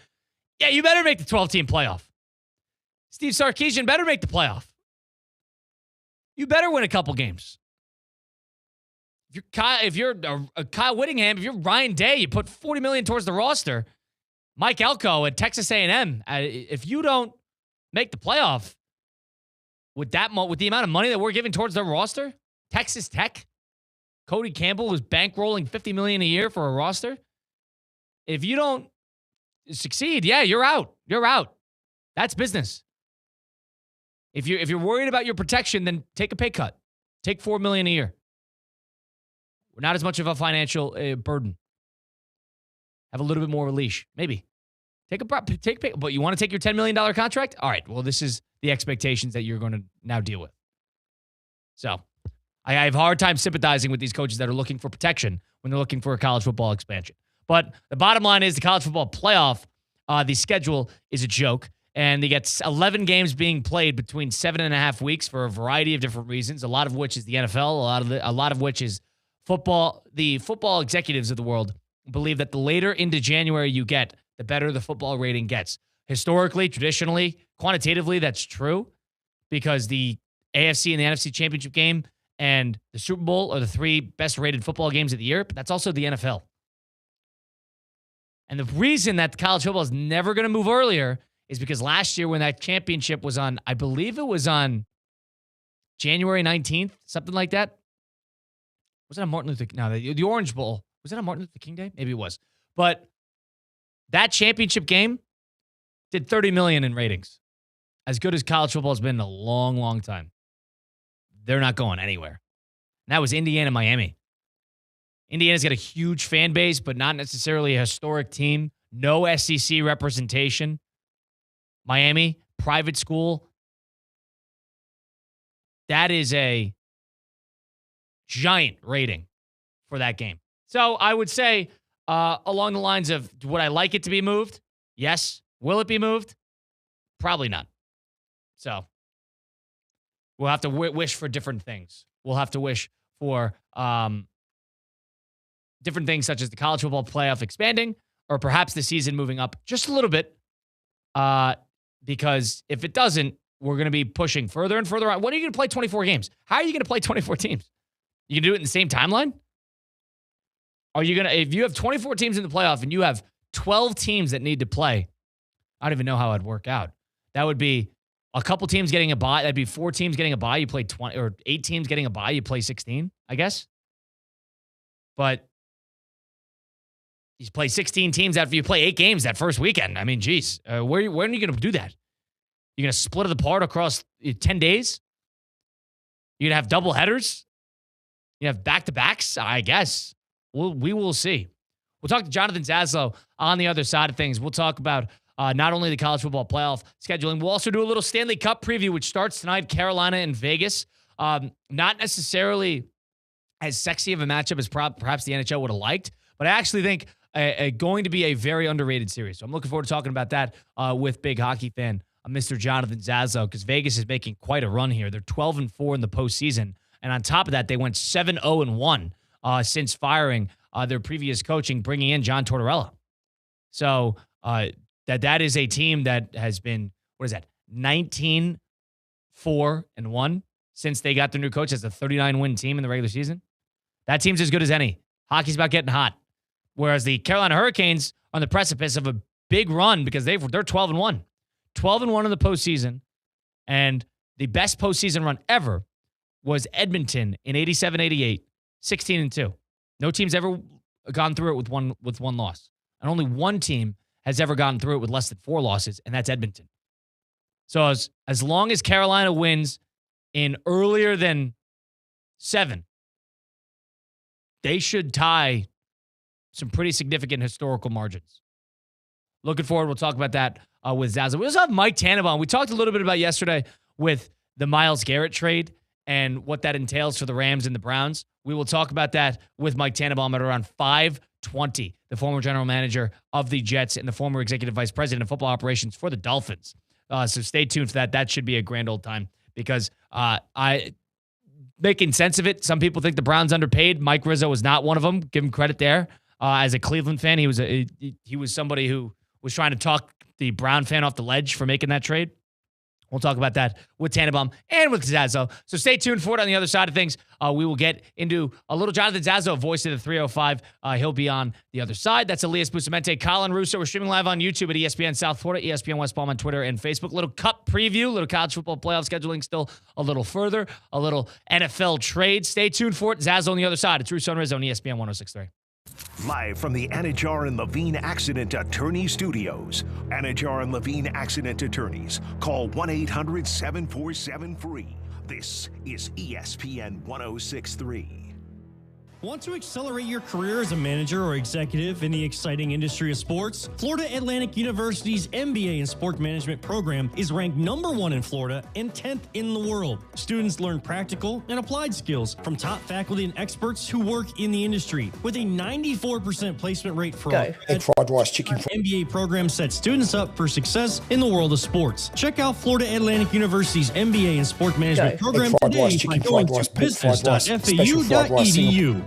yeah, you better make the 12-team playoff. Steve Sarkisian better make the playoff. You better win a couple games. If you're Kyle Whittingham, if you're Ryan Day, you put $40 million towards the roster. Mike Elko at Texas A&M, if you don't make the playoff with the amount of money that we're giving towards their roster, Texas Tech, Cody Campbell was bankrolling $50 million a year for a roster. If you don't succeed, yeah, you're out. You're out. That's business. If you're worried about your protection, then take a pay cut. Take $4 million a year. Not as much of a financial burden. Have a little bit more of a leash. Maybe. But you want to take your $10 million contract? All right. Well, this is the expectations that you're going to now deal with. So I have a hard time sympathizing with these coaches that are looking for protection when they're looking for a college football expansion. But the bottom line is the college football playoff, the schedule is a joke. And they get 11 games being played between 7.5 weeks for a variety of different reasons, a lot of which is the NFL, a lot of which is football. The football executives of the world believe that the later into January you get, the better the football rating gets. Historically, traditionally, quantitatively, that's true because the AFC and the NFC championship game and the Super Bowl are the 3 best rated football games of the year, but that's also the NFL. And the reason that college football is never going to move earlier is because last year when that championship was on, I believe it was on January 19th, something like that. Was it on Martin Luther King? No, the Orange Bowl. Was it on Martin Luther King Day? Maybe it was. But that championship game did 30 million in ratings. As good as college football has been in a long, long time. They're not going anywhere. And that was Indiana, Miami. Indiana's got a huge fan base, but not necessarily a historic team. No SEC representation. Miami, private school. That is a giant rating for that game. So I would say along the lines of, would I like it to be moved? Yes. Will it be moved? Probably not. So we'll have to wish for different things. We'll have to wish for different things such as the college football playoff expanding or perhaps the season moving up just a little bit. Because if it doesn't, we're going to be pushing further and further out. When are you going to play 24 games? How are you going to play 24 teams? You can do it in the same timeline? Are you going to, if you have 24 teams in the playoff and you have 12 teams that need to play, I don't even know how it'd work out. That would be a couple teams getting a bye. That'd be 4 teams getting a bye. You play 20 or 8 teams getting a bye. You play 16, I guess. But you play 16 teams after you play 8 games that first weekend. I mean, geez, when are you going to do that? You're going to split it apart across 10 days? You're going to have double headers? You have back-to-backs? I guess. We will see. We'll talk to Jonathan Zaslow on the other side of things. We'll talk about not only the college football playoff scheduling, we'll also do a little Stanley Cup preview, which starts tonight, Carolina and Vegas. Not necessarily as sexy of a matchup as perhaps the NHL would have liked, but I actually think going to be a very underrated series. So I'm looking forward to talking about that with big hockey fan Mr. Jonathan Zaslow, because Vegas is making quite a run here. They're 12-4 in the postseason, and on top of that, they went 7-0-1 since firing their previous coaching, bringing in John Tortorella. So that is a team that has been, 19-4-1 since they got their new coach. As a 39-win team in the regular season. That team's as good as any. Hockey's about getting hot. Whereas the Carolina Hurricanes are on the precipice of a big run because they're 12-1. 12-1 in the postseason. And the best postseason run ever was Edmonton in 87-88, 16-2. No team's ever gone through it with one loss. And only one team has ever gotten through it with less than 4 losses, and that's Edmonton. So as long as Carolina wins in earlier than 7, they should tie some pretty significant historical margins. Looking forward, we'll talk about that with Zaza. We also have Mike Tannenbaum. We talked a little bit about yesterday with the Myles Garrett trade and what that entails for the Rams and the Browns. We will talk about that with Mike Tannenbaum at around 5:20, the former general manager of the Jets and the former executive vice president of football operations for the Dolphins. So stay tuned for that. That should be a grand old time because I making sense of it. Some people think the Browns underpaid. Mike Rizzo was not one of them. Give him credit there. As a Cleveland fan, he was somebody who was trying to talk the Brown fan off the ledge for making that trade. We'll talk about that with Tannenbaum and with Zazzo. So stay tuned for it. On the other side of things, we will get into a little Jonathan Zazzo, voice of the 305. He'll be on the other side. That's Elias Bustamante, Colin Russo. We're streaming live on YouTube at ESPN South Florida, ESPN West Palm on Twitter and Facebook. Little Cup preview, little college football playoff scheduling still a little further, a little NFL trade. Stay tuned for it. Zazzo on the other side. It's Russo and Rizzo on ESPN 106.3. Live from the Anajar and Levine Accident Attorney Studios. Anajar and Levine Accident Attorneys. Call 1-800-747-FREE. This is ESPN 106.3. Want to accelerate your career as a manager or executive in the exciting industry of sports? Florida Atlantic University's MBA in Sport Management program is ranked #1 in Florida and 10th in the world. Students learn practical and applied skills from top faculty and experts who work in the industry. With a 94% placement rate for all, fried rice, chicken fried. MBA program sets students up for success in the world of sports. Check out Florida Atlantic University's MBA in Sport Management program today by going to business.fau.edu.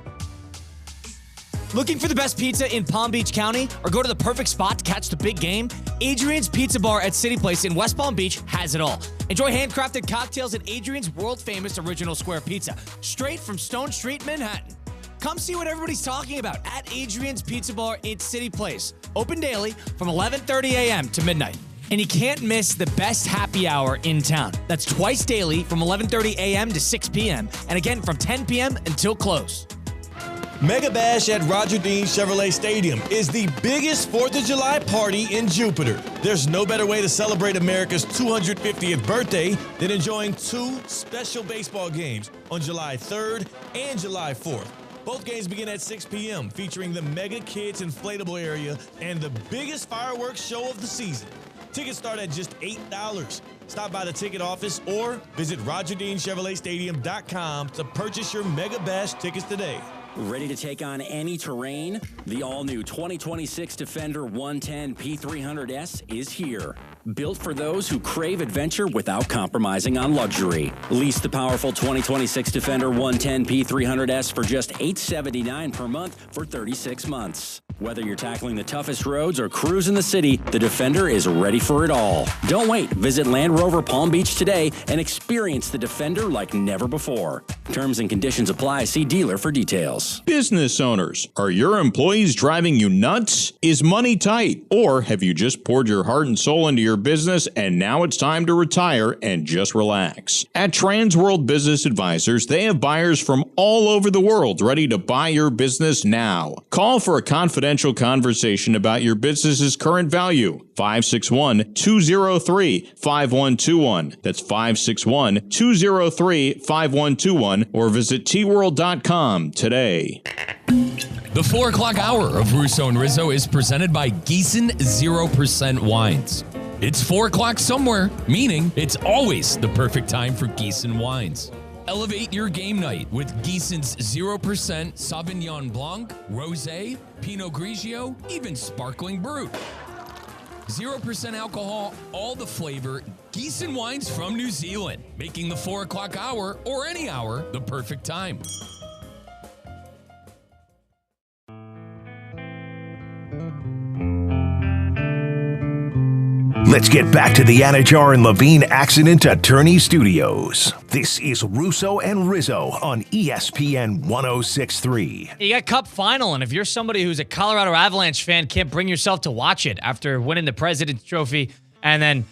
Looking for the best pizza in Palm Beach County or go to the perfect spot to catch the big game? Adrian's Pizza Bar at City Place in West Palm Beach has it all. Enjoy handcrafted cocktails and Adrian's world-famous original square pizza, straight from Stone Street, Manhattan. Come see what everybody's talking about at Adrian's Pizza Bar at City Place. Open daily from 11:30 a.m. to midnight. And you can't miss the best happy hour in town. That's twice daily from 11:30 a.m. to 6 p.m. and again from 10 p.m. until close. Mega Bash at Roger Dean Chevrolet Stadium is the biggest 4th of July party in Jupiter. There's no better way to celebrate America's 250th birthday than enjoying 2 special baseball games on July 3rd and July 4th. Both games begin at 6 p.m., featuring the Mega Kids Inflatable Area and the biggest fireworks show of the season. Tickets start at just $8. Stop by the ticket office or visit RogerDeanChevroletStadium.com to purchase your Mega Bash tickets today. Ready to take on any terrain? The all-new 2026 Defender 110 P300S is here. Built for those who crave adventure without compromising on luxury. Lease the powerful 2026 Defender 110 P300S for just $879 per month for 36 months. Whether you're tackling the toughest roads or cruising the city, the Defender is ready for it all. Don't wait. Visit Land Rover Palm Beach today and experience the Defender like never before. Terms and conditions apply. See dealer for details. Business owners, are your employees driving you nuts? Is money tight? Or have you just poured your heart and soul into your business and now it's time to retire and just relax? At Transworld Business Advisors, they have buyers from all over the world ready to buy your business now. Call for a confidential conversation about your business's current value. 561-203-5121. That's 561-203-5121 or visit tworld.com today. The 4 o'clock hour of Russo and Rizzo is presented by Gießen 0% Wines. It's 4 o'clock somewhere, meaning it's always the perfect time for Gießen wines. Elevate your game night with Gießen's 0% Sauvignon Blanc, Rosé, Pinot Grigio, even Sparkling Brut. 0% alcohol, all the flavor, Gießen wines from New Zealand, making the 4 o'clock hour or any hour the perfect time. Let's get back to the Anajar and Levine Accident Attorney Studios. This is Russo and Rizzo on ESPN 106.3. You got Cup Final, and if you're somebody who's a Colorado Avalanche fan, can't bring yourself to watch it after winning the President's Trophy, and then,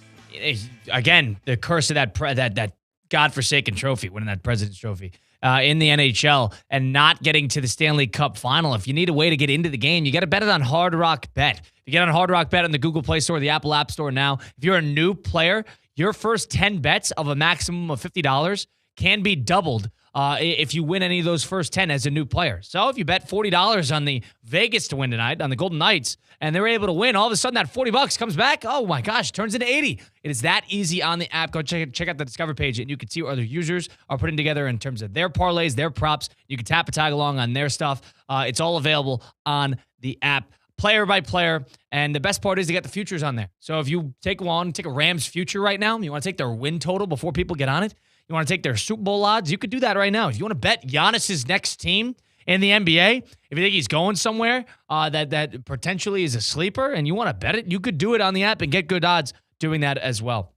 again, the curse of that godforsaken trophy, winning that President's Trophy in the NHL, and not getting to the Stanley Cup Final. If you need a way to get into the game, you got to bet it on Hard Rock Bet. You get on Hard Rock Bet on the Google Play Store or the Apple App Store now. If you're a new player, your first 10 bets of a maximum of $50 can be doubled if you win any of those first 10 as a new player. So if you bet $40 on the Vegas to win tonight, on the Golden Knights, and they're able to win, all of a sudden that $40 comes back. Oh my gosh, turns into 80. It is that easy on the app. Go check out the Discover page, and you can see what other users are putting together in terms of their parlays, their props. You can tap and tag along on their stuff. It's all available on the app, player by player. And the best part is they got the futures on there. So if you take a Rams future right now, you want to take their win total before people get on it, you want to take their Super Bowl odds, you could do that right now. If you want to bet Giannis's next team in the NBA, if you think he's going somewhere that potentially is a sleeper and you want to bet it, you could do it on the app and get good odds doing that as well.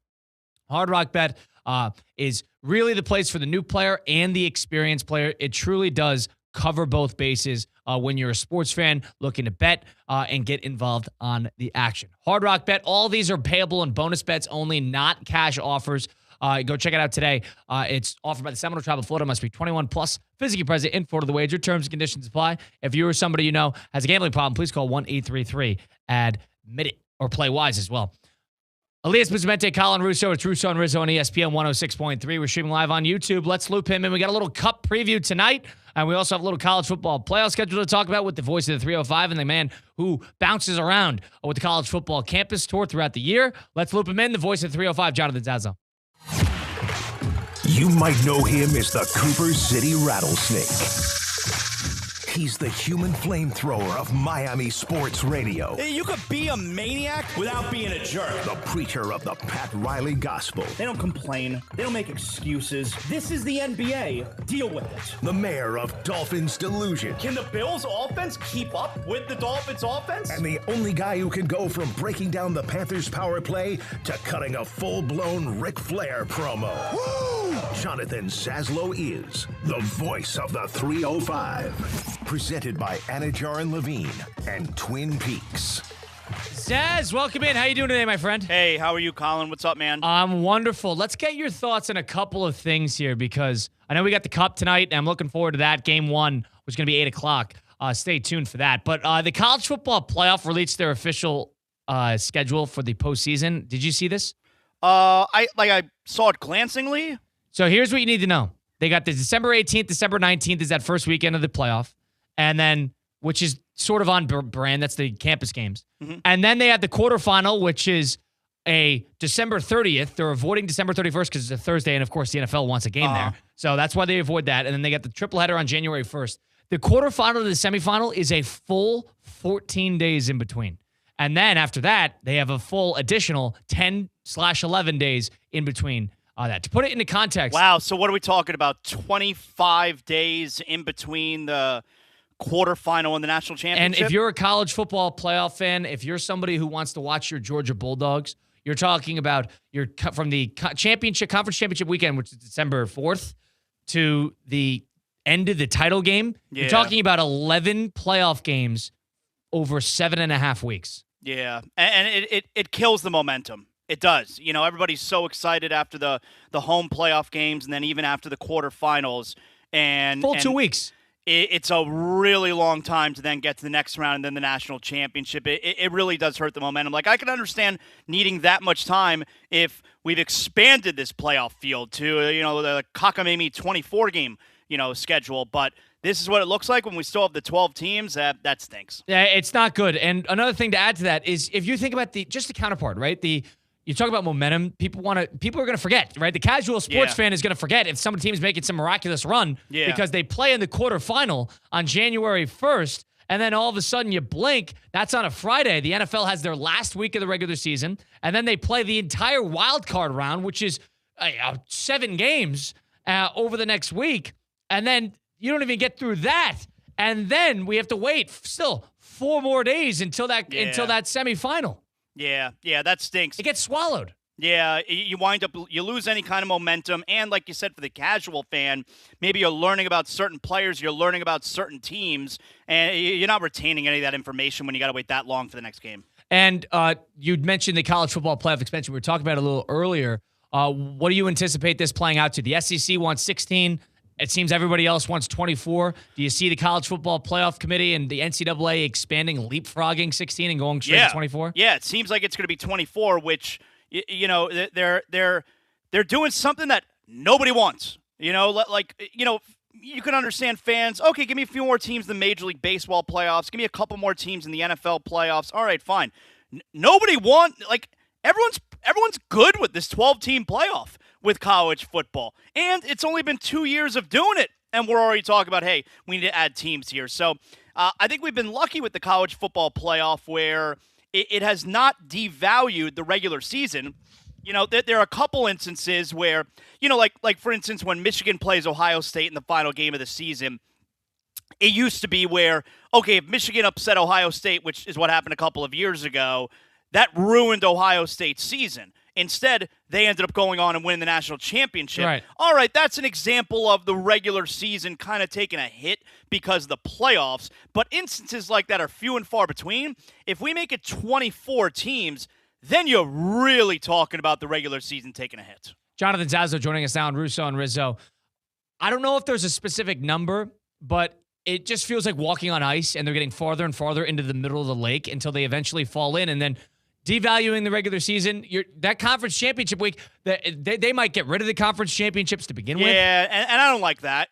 Hard Rock Bet is really the place for the new player and the experienced player. It truly does cover both bases when you're a sports fan looking to bet and get involved on the action. Hard Rock Bet, all these are payable and bonus bets only, not cash offers. Go check it out today. It's offered by the Seminole Tribe of Florida. Must be 21 plus, physically present in Florida. The wager, terms and conditions apply. If you or somebody you know has a gambling problem, please call 1-833-ADMIT-IT or play wise as well. Elias Bustamante, Colin Russo. It's Russo and Rizzo on ESPN 106.3. We're streaming live on YouTube. Let's loop him in. We got a little Cup preview tonight, and we also have a little college football playoff schedule to talk about with the voice of the 305 and the man who bounces around with the college football campus tour throughout the year. Let's loop him in. The voice of the 305, Jonathan Zazzo. You might know him as the Cooper City Rattlesnake. He's the human flamethrower of Miami sports radio. Hey, you could be a maniac without being a jerk. The preacher of the Pat Riley gospel. They don't complain. They don't make excuses. This is the NBA. Deal with it. The mayor of Dolphins Delusion. Can the Bills' offense keep up with the Dolphins' offense? And the only guy who can go from breaking down the Panthers' power play to cutting a full-blown Ric Flair promo. Woo! Jonathan Zaslow is the voice of the 305. Presented by Anajar and Levine and Twin Peaks. Zaz, welcome in. How you doing today, my friend? Hey, how are you, Colin? What's up, man? I'm wonderful. Let's get your thoughts on a couple of things here because I know we got the Cup tonight, and I'm looking forward to that. Game 1 was going to be 8 o'clock. Stay tuned for that. But the college football playoff released their official schedule for the postseason. Did you see this? I saw it glancingly. So here's what you need to know. They got the December 18th, December 19th is that first weekend of the playoff. And then, which is sort of on brand, that's the campus games. Mm-hmm. And then they had the quarterfinal, which is a December 30th. They're avoiding December 31st because it's a Thursday, and of course the NFL wants a game there. So that's why they avoid that. And then they got the triple header on January 1st. The quarterfinal to the semifinal is a full 14 days in between. And then after that, they have a full additional 10/11 days in between that. To put it into context. Wow, so what are we talking about? 25 days in between the quarterfinal and the national championship? And if you're a college football playoff fan, if you're somebody who wants to watch your Georgia Bulldogs, you're talking about from the conference championship weekend, which is December 4th, to the end of the title game. Yeah. You're talking about 11 playoff games over 7.5 weeks. Yeah, and it kills the momentum. It does. You know, everybody's so excited after the home playoff games and then even after the quarterfinals. And full 2 weeks. It's a really long time to then get to the next round and then the national championship. It really does hurt the momentum. Like, I can understand needing that much time if we've expanded this playoff field to, the cockamamie 24-game, schedule. But this is what it looks like when we still have the 12 teams. That stinks. Yeah, it's not good. And another thing to add to that is if you think about the counterpart, right? You talk about momentum. People are going to forget, right? The casual sports fan is going to forget if some team's making some miraculous run because they play in the quarterfinal on January 1st, and then all of a sudden you blink. That's on a Friday. The NFL has their last week of the regular season, and then they play the entire wild card round, which is 7 games over the next week, and then you don't even get through that, and then we have to wait still 4 more days until that semifinal. Yeah, that stinks. It gets swallowed. Yeah, you lose any kind of momentum. And like you said, for the casual fan, maybe you're learning about certain players, you're learning about certain teams, and you're not retaining any of that information when you got to wait that long for the next game. And you'd mentioned the college football playoff expansion. We were talking about it a little earlier. What do you anticipate this playing out to? The SEC wants 16. It seems everybody else wants 24. Do you see the college football playoff committee and the NCAA expanding, leapfrogging 16 and going straight to 24? Yeah, it seems like it's going to be 24, which – they're doing something that nobody wants. You can understand fans. Okay, give me a few more teams in the Major League Baseball playoffs. Give me a couple more teams in the NFL playoffs. All right, fine. Nobody everyone's good with this 12-team playoff with college football, and it's only been 2 years of doing it, and we're already talking about, hey, we need to add teams here. So I think we've been lucky with the college football playoff where it has not devalued the regular season. There are a couple instances where, like for instance, when Michigan plays Ohio State in the final game of the season, it used to be where, okay, if Michigan upset Ohio State, which is what happened a couple of years ago, that ruined Ohio State's season. Instead, they ended up going on and winning the national championship. Right. All right, that's an example of the regular season kind of taking a hit because of the playoffs. But instances like that are few and far between. If we make it 24 teams, then you're really talking about the regular season taking a hit. Jonathan Zazzo joining us now on Russo and Rizzo. I don't know if there's a specific number, but it just feels like walking on ice, and they're getting farther and farther into the middle of the lake until they eventually fall in, and then devaluing the regular season. That conference championship week, they might get rid of the conference championships to begin with. Yeah, and I don't like that.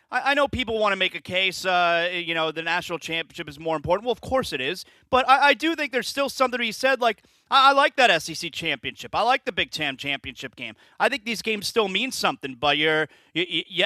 I know people want to make a case, the national championship is more important. Well, of course it is. But I do think there's still something to be said. Like, I like that SEC championship. I like the Big Ten championship game. I think these games still mean something. But you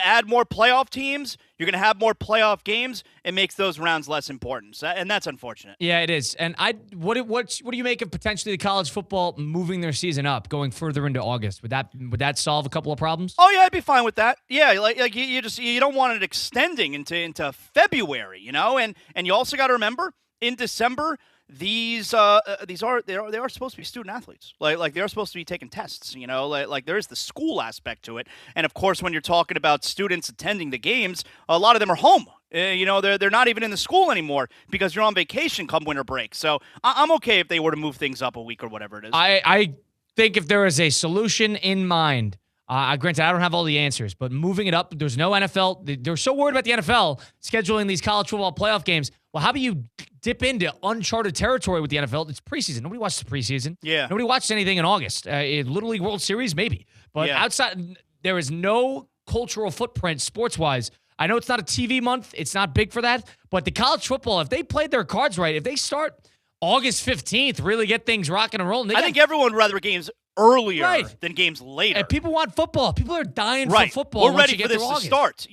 add more playoff teams, you're going to have more playoff games. It makes those rounds less important. And that's unfortunate. Yeah, it is. And what do you make of potentially the college football moving their season up, going further into August? Would that solve a couple of problems? Oh yeah, I'd be fine with that. Yeah, like you don't want it extending into February, and you also got to remember in December they are supposed to be student athletes. Like they are supposed to be taking tests, like there is the school aspect to it. And of course, when you're talking about students attending the games, a lot of them are home. They're not even in the school anymore because you're on vacation come winter break. So I'm okay if they were to move things up a week or whatever it is. I think if there is a solution in mind, granted, I don't have all the answers, but moving it up, there's no NFL. They're so worried about the NFL scheduling these college football playoff games. Well, how about you dip into uncharted territory with the NFL? It's preseason. Nobody watches the preseason. Yeah. Nobody watches anything in August. Little League World Series, maybe. But outside, there is no cultural footprint sports-wise. I know it's not a TV month. It's not big for that. But the college football, if they played their cards right, if they start August 15th, really get things rocking and rolling. I think everyone would rather games earlier than games later. And people want football. People are dying for football. We're ready for this to start.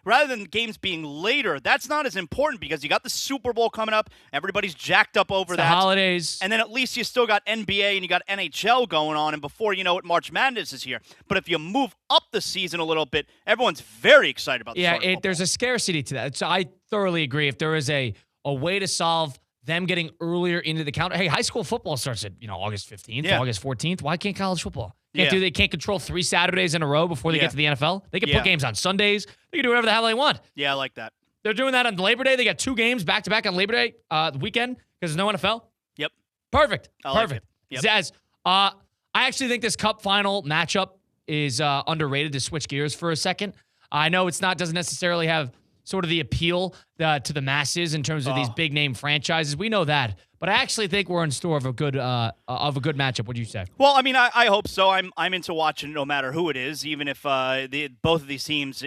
Rather than games being later, that's not as important because you got the Super Bowl coming up. Everybody's jacked up over that. The holidays. And then at least you still got NBA and you got NHL going on. And before you know it, March Madness is here. But if you move up the season a little bit, everyone's very excited about the start of football. There's a scarcity to that. So I thoroughly agree. If there is a way to solve them getting earlier into the calendar. Hey, high school football starts at August 15th, August 14th. Why can't college football? They can't control 3 Saturdays in a row before they get to the NFL. They can put games on Sundays. They can do whatever the hell they want. Yeah, I like that. They're doing that on Labor Day. They got 2 games back to back on Labor Day weekend because there's no NFL. Yep. Perfect. Perfect. Yep. Zaz, I actually think this Cup final matchup is underrated. To switch gears for a second, I know doesn't necessarily have sort of the appeal to the masses in terms of these big name franchises. We know that, but I actually think we're in store of a good matchup. What do you say? Well, I mean, I hope so. I'm into watching no matter who it is, even if both of these teams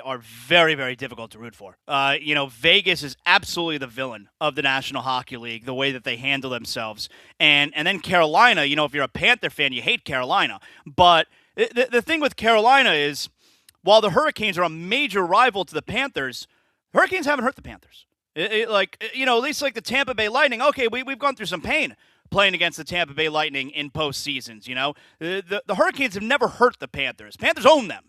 are very, very difficult to root for. Vegas is absolutely the villain of the National Hockey League, the way that they handle themselves, and then Carolina. If you're a Panther fan, you hate Carolina, but the thing with Carolina is, while the Hurricanes are a major rival to the Panthers, Hurricanes haven't hurt the Panthers. At least like the Tampa Bay Lightning, okay, we've gone through some pain playing against the Tampa Bay Lightning in postseasons, The Hurricanes have never hurt the Panthers. Panthers own them,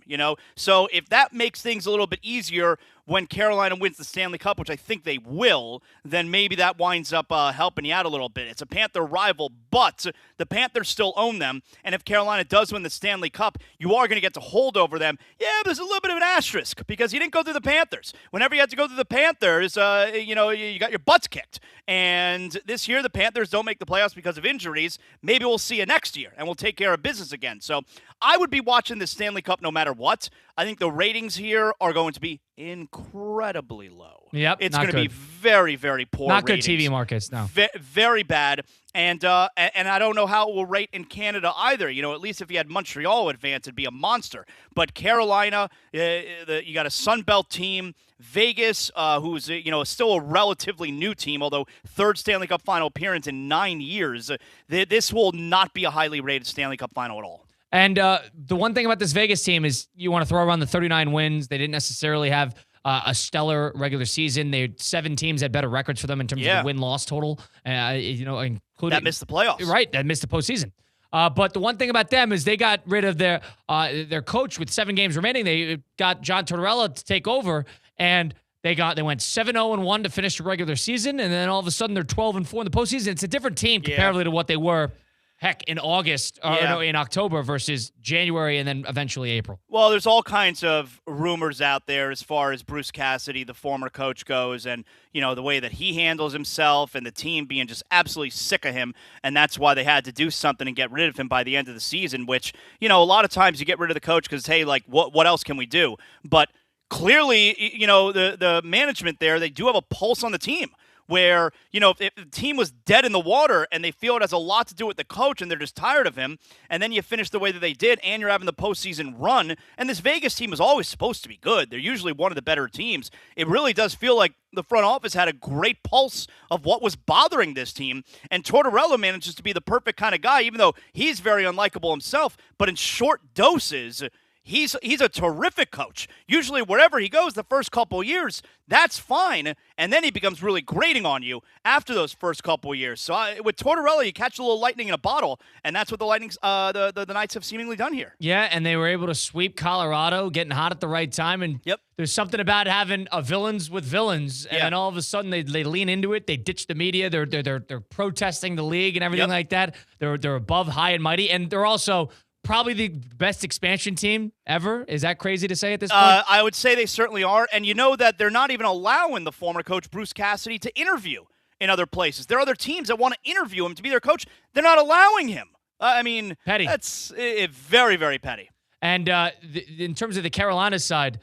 So if that makes things a little bit easier when Carolina wins the Stanley Cup, which I think they will, then maybe that winds up helping you out a little bit. It's a Panther rival, but the Panthers still own them. And if Carolina does win the Stanley Cup, you are going to get to hold over them. Yeah, but there's a little bit of an asterisk because you didn't go through the Panthers. Whenever you had to go through the Panthers, you got your butts kicked. And this year, the Panthers don't make the playoffs because of injuries. Maybe we'll see you next year, and we'll take care of business again. So I would be watching the Stanley Cup no matter what. I think the ratings here are going to be incredibly low. Yep, it's going to be very, very poor. Not ratings. good TV markets, no. Very bad. And I don't know how it will rate in Canada either. At least if you had Montreal advance, it'd be a monster. But Carolina, you got a Sun Belt team. Vegas, who's still a relatively new team, although third Stanley Cup final appearance in 9 years. This will not be a highly rated Stanley Cup final at all. And the one thing about this Vegas team is you want to throw around the 39 wins. They didn't necessarily have a stellar regular season. They had 7 teams had better records for them in terms of the win-loss total. Including that missed the playoffs. Right, that missed the postseason. But the one thing about them is they got rid of their coach with 7 games remaining. They got John Tortorella to take over, and they went 7-0-1 to finish the regular season, and then all of a sudden they're 12-4 in the postseason. It's a different team comparatively to what they were. Heck, in August, in October versus January and then eventually April. Well, there's all kinds of rumors out there as far as Bruce Cassidy, the former coach, goes, and, the way that he handles himself and the team being just absolutely sick of him, and that's why they had to do something and get rid of him by the end of the season, which, a lot of times you get rid of the coach because, hey, like, what else can we do? But clearly, the management there, they do have a pulse on the team. Where, if the team was dead in the water and they feel it has a lot to do with the coach and they're just tired of him, and then you finish the way that they did and you're having the postseason run, and this Vegas team is always supposed to be good. They're usually one of the better teams. It really does feel like the front office had a great pulse of what was bothering this team, and Tortorella manages to be the perfect kind of guy, even though he's very unlikable himself, but in short doses, He's a terrific coach. Usually wherever he goes the first couple of years, that's fine. And then he becomes really grating on you after those first couple of years. So with Tortorella, you catch a little lightning in a bottle, and that's what the Knights have seemingly done here. Yeah, and they were able to sweep Colorado, getting hot at the right time. And there's something about having a villains with villains, and then all of a sudden they lean into it. They ditch the media. They're protesting the league and everything like that. They're above high and mighty, and they're also probably the best expansion team ever. Is that crazy to say at this point? I would say they certainly are. And you know that they're not even allowing the former coach, Bruce Cassidy, to interview in other places. There are other teams that want to interview him to be their coach. They're not allowing him. Petty. That's very, very petty. And in terms of the Carolina side,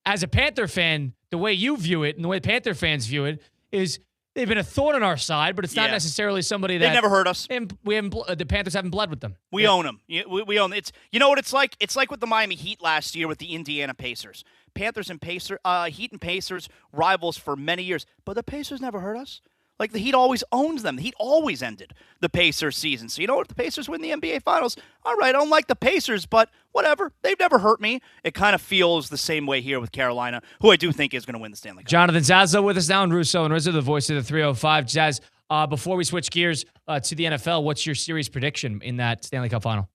as a Panther fan, the way you view it and the way Panther fans view it is they've been a thorn on our side, but it's not necessarily somebody that... They never hurt us. The Panthers haven't bled with them. We own them. We own it. You know what it's like? It's like with the Miami Heat last year with the Indiana Pacers. Panthers and Heat and Pacers, rivals for many years. But the Pacers never hurt us. Like, the Heat always owns them. The Heat always ended the Pacers season. So you know what? If the Pacers win the NBA Finals, all right, I don't like the Pacers, but whatever. They've never hurt me. It kind of feels the same way here with Carolina, who I do think is going to win the Stanley Cup. Jonathan Zazo with us now, and Russo and Rizzo, the voice of the 305. Jazz, before we switch gears to the NFL, what's your series prediction in that Stanley Cup final?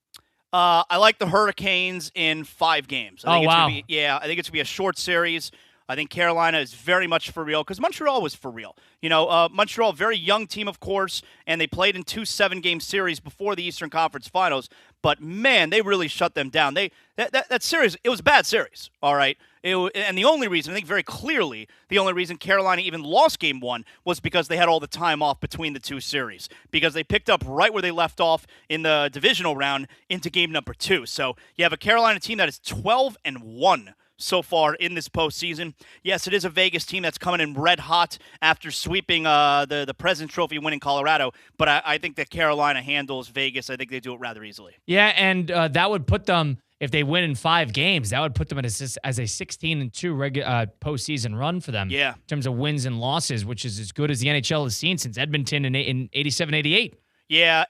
I like the Hurricanes in 5 games. I think I think it's going to be a short series. I think Carolina is very much for real because Montreal was for real. Montreal, very young team, of course, and they played in 2 7-game series before the Eastern Conference Finals. But, man, they really shut them down. That series, it was a bad series, all right? And the only reason, I think very clearly, the only reason Carolina even lost Game 1 was because they had all the time off between the 2 series, because they picked up right where they left off in the divisional round into Game number 2. So you have a Carolina team that is 12-1. So far in this postseason. Yes, it is a Vegas team that's coming in red hot after sweeping the President's Trophy win in Colorado, but I think that Carolina handles Vegas. I think they do it rather easily. Yeah, and that would put them, if they win in 5 games, that would put them as a 16-2 postseason run for them. Yeah. In terms of wins and losses, which is as good as the NHL has seen since Edmonton in 87-88. Yeah,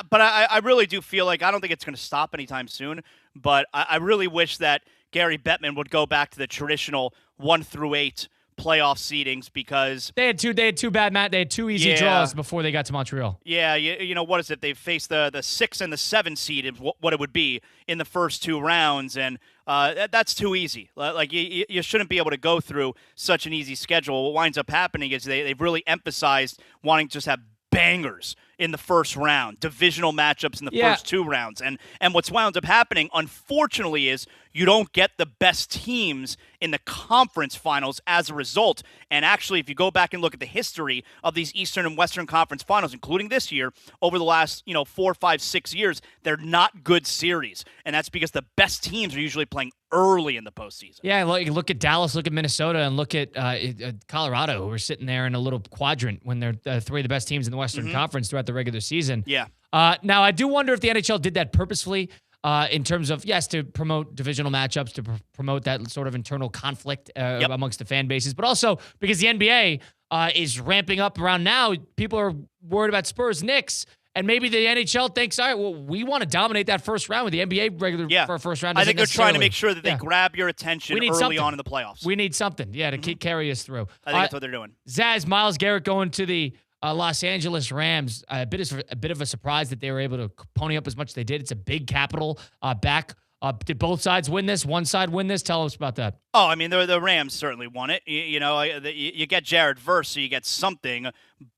but I really do feel like I don't think it's going to stop anytime soon, but I really wish that Gary Bettman would go back to the traditional 1 through 8 playoff seedings because they had two easy draws before they got to Montreal. Yeah, you know, what is it? They faced the 6 and the 7 seed, what it would be in the first 2 rounds, and that's too easy. Like, you shouldn't be able to go through such an easy schedule. What winds up happening is they've really emphasized wanting to just have bangers in the first round, divisional matchups in the first 2 rounds. And what's wound up happening, unfortunately, is you don't get the best teams in the conference finals as a result. And actually, if you go back and look at the history of these Eastern and Western Conference finals, including this year, over the last 4, 5, 6 years, they're not good series. And that's because the best teams are usually playing early in the postseason. Yeah, look at Dallas, look at Minnesota, and look at Colorado, who are sitting there in a little quadrant when they're 3 of the best teams in the Western Conference throughout the regular season. Yeah. Now, I do wonder if the NHL did that purposefully in terms of, yes, to promote divisional matchups, to promote that sort of internal conflict amongst the fan bases, but also because the NBA is ramping up around now. People are worried about Spurs, Knicks, and maybe the NHL thinks, all right, well, we want to dominate that first round with the NBA for first round. I think they're trying to make sure that they grab your attention early on in the playoffs. We need something, to carry us through. I think that's what they're doing. Zaz, Myles Garrett going to the Los Angeles Rams. A bit of a surprise that they were able to pony up as much as they did. It's a big capital back. Did both sides win this? One side win this? Tell us about that. Oh, I mean, the Rams certainly won it. You get Jared Verse, so you get something,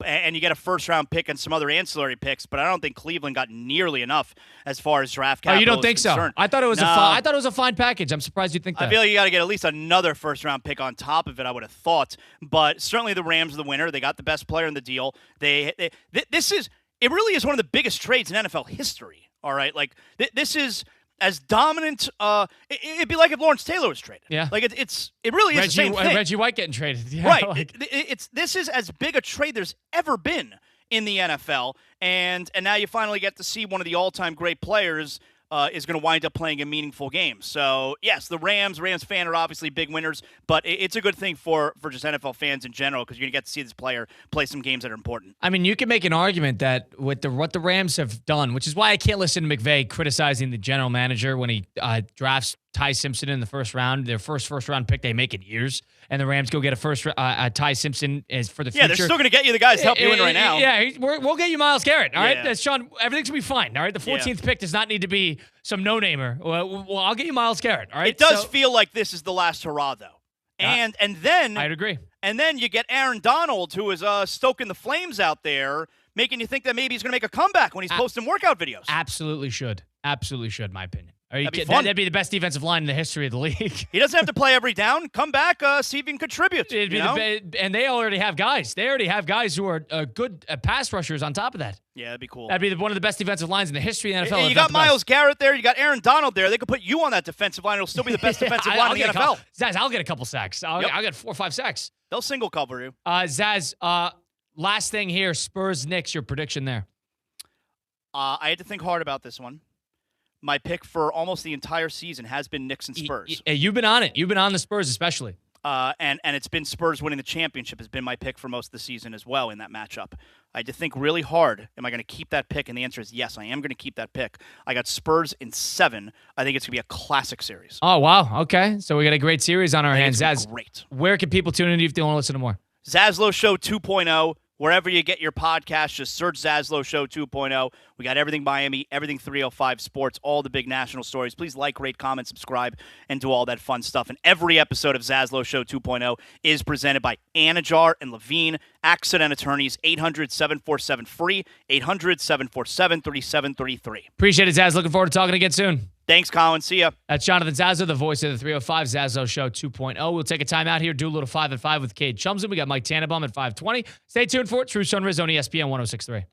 and you get a first-round pick and some other ancillary picks. But I don't think Cleveland got nearly enough as far as draft capital. Oh, you don't think so? I thought it was I thought it was a fine package. I'm surprised you think that. I feel like you got to get at least another first-round pick on top of it. I would have thought, but certainly the Rams are the winner. They got the best player in the deal. It really is one of the biggest trades in NFL history. All right, like this is as dominant. It'd be like if Lawrence Taylor was traded. Yeah, like it really is the same thing. Reggie White getting traded. Yeah, right. This is as big a trade there's ever been in the NFL, and now you finally get to see one of the all-time great players is going to wind up playing a meaningful game. So, yes, the Rams fan are obviously big winners, but it's a good thing for just NFL fans in general because you're going to get to see this player play some games that are important. I mean, you can make an argument that with what the Rams have done, which is why I can't listen to McVay criticizing the general manager when he drafts Ty Simpson in the first round, their first round pick they make in years, and the Rams go get a Ty Simpson as for the future. Yeah, they're still going to get you the guys to help you win right now. Yeah, we'll get you Myles Garrett. All right, Sean, everything's gonna be fine. All right, the 14th pick does not need to be some no-namer. Well, I'll get you Myles Garrett. All right, it does feel like this is the last hurrah, though, and then I'd agree. And then you get Aaron Donald, who is stoking the flames out there, making you think that maybe he's going to make a comeback when he's posting workout videos. Absolutely should, in my opinion. That'd be the best defensive line in the history of the league. He doesn't have to play every down. Come back, see if he can contribute. And they already have guys. They already have guys who are good pass rushers on top of that. Yeah, that'd be cool. That'd be one of the best defensive lines in the history of the NFL. And you got Myles Garrett there. You got Aaron Donald there. They could put you on that defensive line. It'll still be the best defensive line in the NFL. Zaz, I'll get a couple sacks. I'll get 4 or 5 sacks. They'll single cover you. Zaz, last thing here, Spurs, Knicks, your prediction there. I had to think hard about this one. My pick for almost the entire season has been Knicks and Spurs. You've been on it. You've been on the Spurs especially. And it's been Spurs winning the championship has been my pick for most of the season as well in that matchup. I had to think really hard. Am I going to keep that pick? And the answer is yes, I am going to keep that pick. I got Spurs in 7. I think it's going to be a classic series. Oh, wow. Okay. So we got a great series on our hands. Zaz, great. Where can people tune in if they want to listen to more? Zaslow Show 2.0. Wherever you get your podcast, just search Zaslow Show 2.0. We got everything Miami, everything 305 Sports, all the big national stories. Please like, rate, comment, subscribe, and do all that fun stuff. And every episode of Zaslow Show 2.0 is presented by Anajar and Levine, Accident Attorneys, 800-747-FREE, 800-747-3733. Appreciate it, Zaz. Looking forward to talking again soon. Thanks, Colin. See ya. That's Jonathan Zazo, the voice of the 305 Zazo Show 2.0. We'll take a time out here, do a little 5 at 5 with Cade Chumsman. We got Mike Tannenbaum at 5:20. Stay tuned for it. Russo and Rizzo on ESPN 106.3.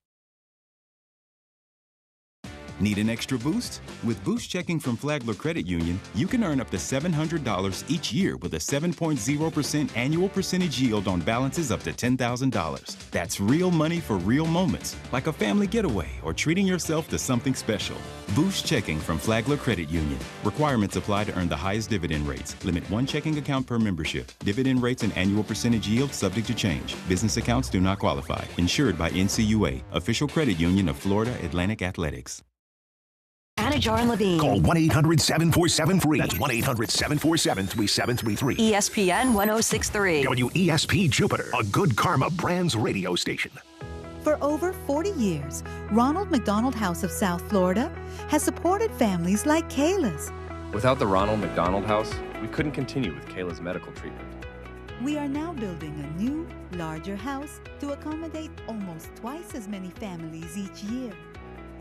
Need an extra boost? With Boost Checking from Flagler Credit Union, you can earn up to $700 each year with a 7.0% annual percentage yield on balances up to $10,000. That's real money for real moments, like a family getaway or treating yourself to something special. Boost Checking from Flagler Credit Union. Requirements apply to earn the highest dividend rates. Limit 1 checking account per membership. Dividend rates and annual percentage yield subject to change. Business accounts do not qualify. Insured by NCUA, official credit union of Florida Atlantic Athletics. Anajar and Levine. Call 1-800-747-FREE. That's 1-800-747-3733. ESPN 1063. WESP Jupiter, a Good Karma Brands radio station. For over 40 years, Ronald McDonald House of South Florida has supported families like Kayla's. Without the Ronald McDonald House, we couldn't continue with Kayla's medical treatment. We are now building a new, larger house to accommodate almost twice as many families each year.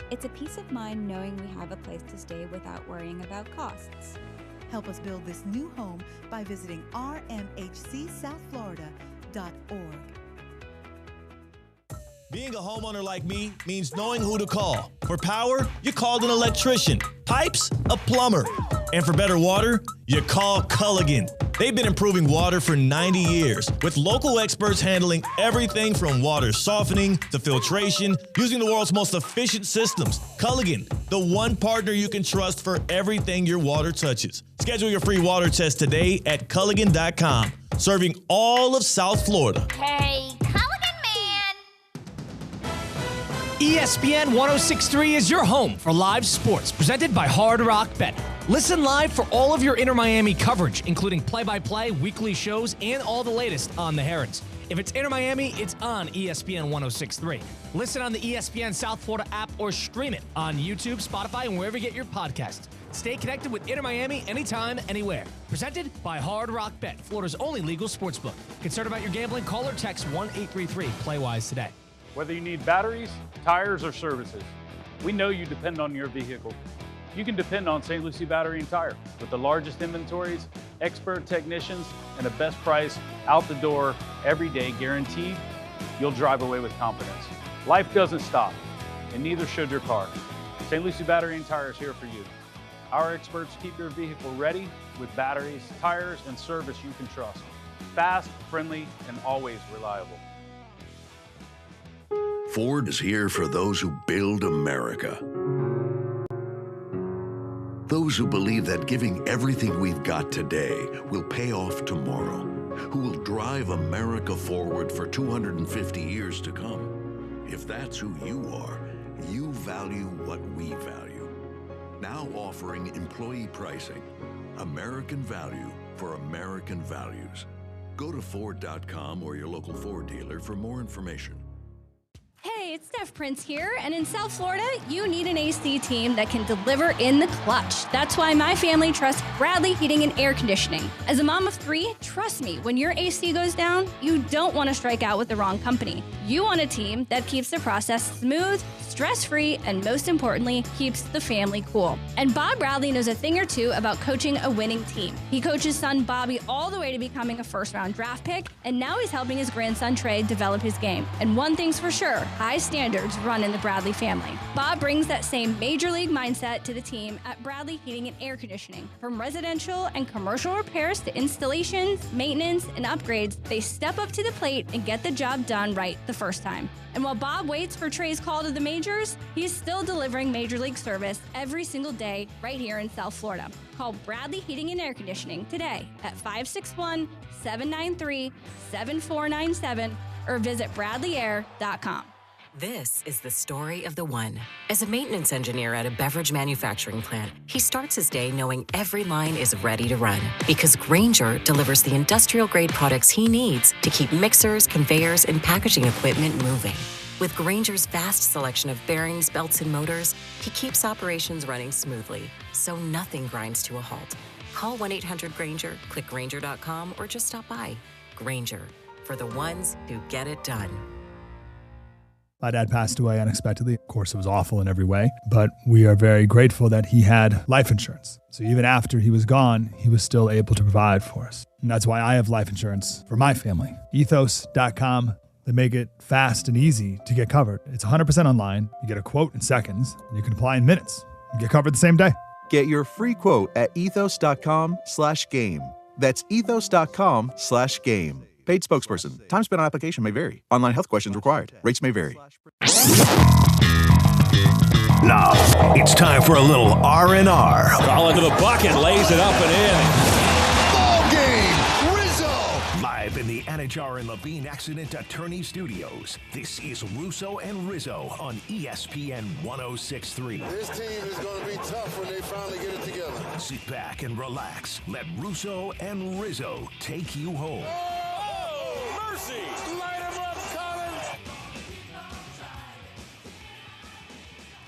It's a peace of mind knowing we have a place to stay without worrying about costs. Help us build this new home by visiting rmhcsouthflorida.org. Being a homeowner like me means knowing who to call. For power, you called an electrician. Pipes, a plumber. And for better water, you call Culligan. They've been improving water for 90 years, with local experts handling everything from water softening to filtration, using the world's most efficient systems. Culligan, the one partner you can trust for everything your water touches. Schedule your free water test today at Culligan.com, serving all of South Florida. Hey, Culligan man! ESPN 1063 is your home for live sports, presented by Hard Rock Bet. Listen live for all of your Inter Miami coverage, including play-by-play, weekly shows, and all the latest on the Herons. If it's Inter Miami, it's on ESPN 1063. Listen on the ESPN South Florida app or stream it on YouTube, Spotify, and wherever you get your podcasts. Stay connected with Inter Miami anytime, anywhere. Presented by Hard Rock Bet, Florida's only legal sportsbook. Concerned about your gambling? Call or text 1-833-PLAY-WISE today. Whether you need batteries, tires, or services, we know you depend on your vehicle. You can depend on St. Lucie Battery and Tire with the largest inventories, expert technicians, and the best price out the door every day guaranteed. You'll drive away with confidence. Life doesn't stop, and neither should your car. St. Lucie Battery and Tire is here for you. Our experts keep your vehicle ready with batteries, tires, and service you can trust. Fast, friendly, and always reliable. Ford is here for those who build America. Those who believe that giving everything we've got today will pay off tomorrow, who will drive America forward for 250 years to come. If that's who you are, you value what we value. Now offering employee pricing, American value for American values. Go to Ford.com or your local Ford dealer for more information. Hey, it's Steph Prince here, and in South Florida, you need an AC team that can deliver in the clutch. That's why my family trusts Bradley Heating and Air Conditioning. As a mom of 3, trust me, when your AC goes down, you don't want to strike out with the wrong company. You want a team that keeps the process smooth, stress-free, and most importantly, keeps the family cool. And Bob Bradley knows a thing or two about coaching a winning team. He coached his son Bobby all the way to becoming a first-round draft pick, and now he's helping his grandson Trey develop his game. And one thing's for sure, high standards run in the Bradley family. Bob brings that same major league mindset to the team at Bradley Heating and Air Conditioning. From residential and commercial repairs to installations, maintenance, and upgrades, they step up to the plate and get the job done right the first time. And while Bob waits for Trey's call to the majors, he's still delivering major league service every single day right here in South Florida. Call Bradley Heating and Air Conditioning today at 561-793-7497 or visit bradleyair.com. This is the story of the one. As a maintenance engineer at a beverage manufacturing plant, he starts his day knowing every line is ready to run because Grainger delivers the industrial-grade products he needs to keep mixers, conveyors, and packaging equipment moving. With Grainger's vast selection of bearings, belts, and motors, he keeps operations running smoothly, so nothing grinds to a halt. Call 1-800-GRAINGER, click Grainger.com, or just stop by. Grainger, for the ones who get it done. My dad passed away unexpectedly. Of course, it was awful in every way, but we are very grateful that he had life insurance. So even after he was gone, he was still able to provide for us. And that's why I have life insurance for my family. Ethos.com. They make it fast and easy to get covered. It's 100% online. You get a quote in seconds, and you can apply in minutes. You get covered the same day. Get your free quote at ethos.com/game. That's ethos.com/game. Paid spokesperson. Time spent on application may vary. Online health questions required. Rates may vary. Now, it's time for a little R&R. Colin to the bucket, lays it up and in. Ball game! Rizzo! Live in the Anajar and Levine Accident Attorney Studios. This is Russo and Rizzo on ESPN 106.3. This team is going to be tough when they finally get it together. Sit back and relax. Let Russo and Rizzo take you home. Oh, mercy! Light him up, Colin!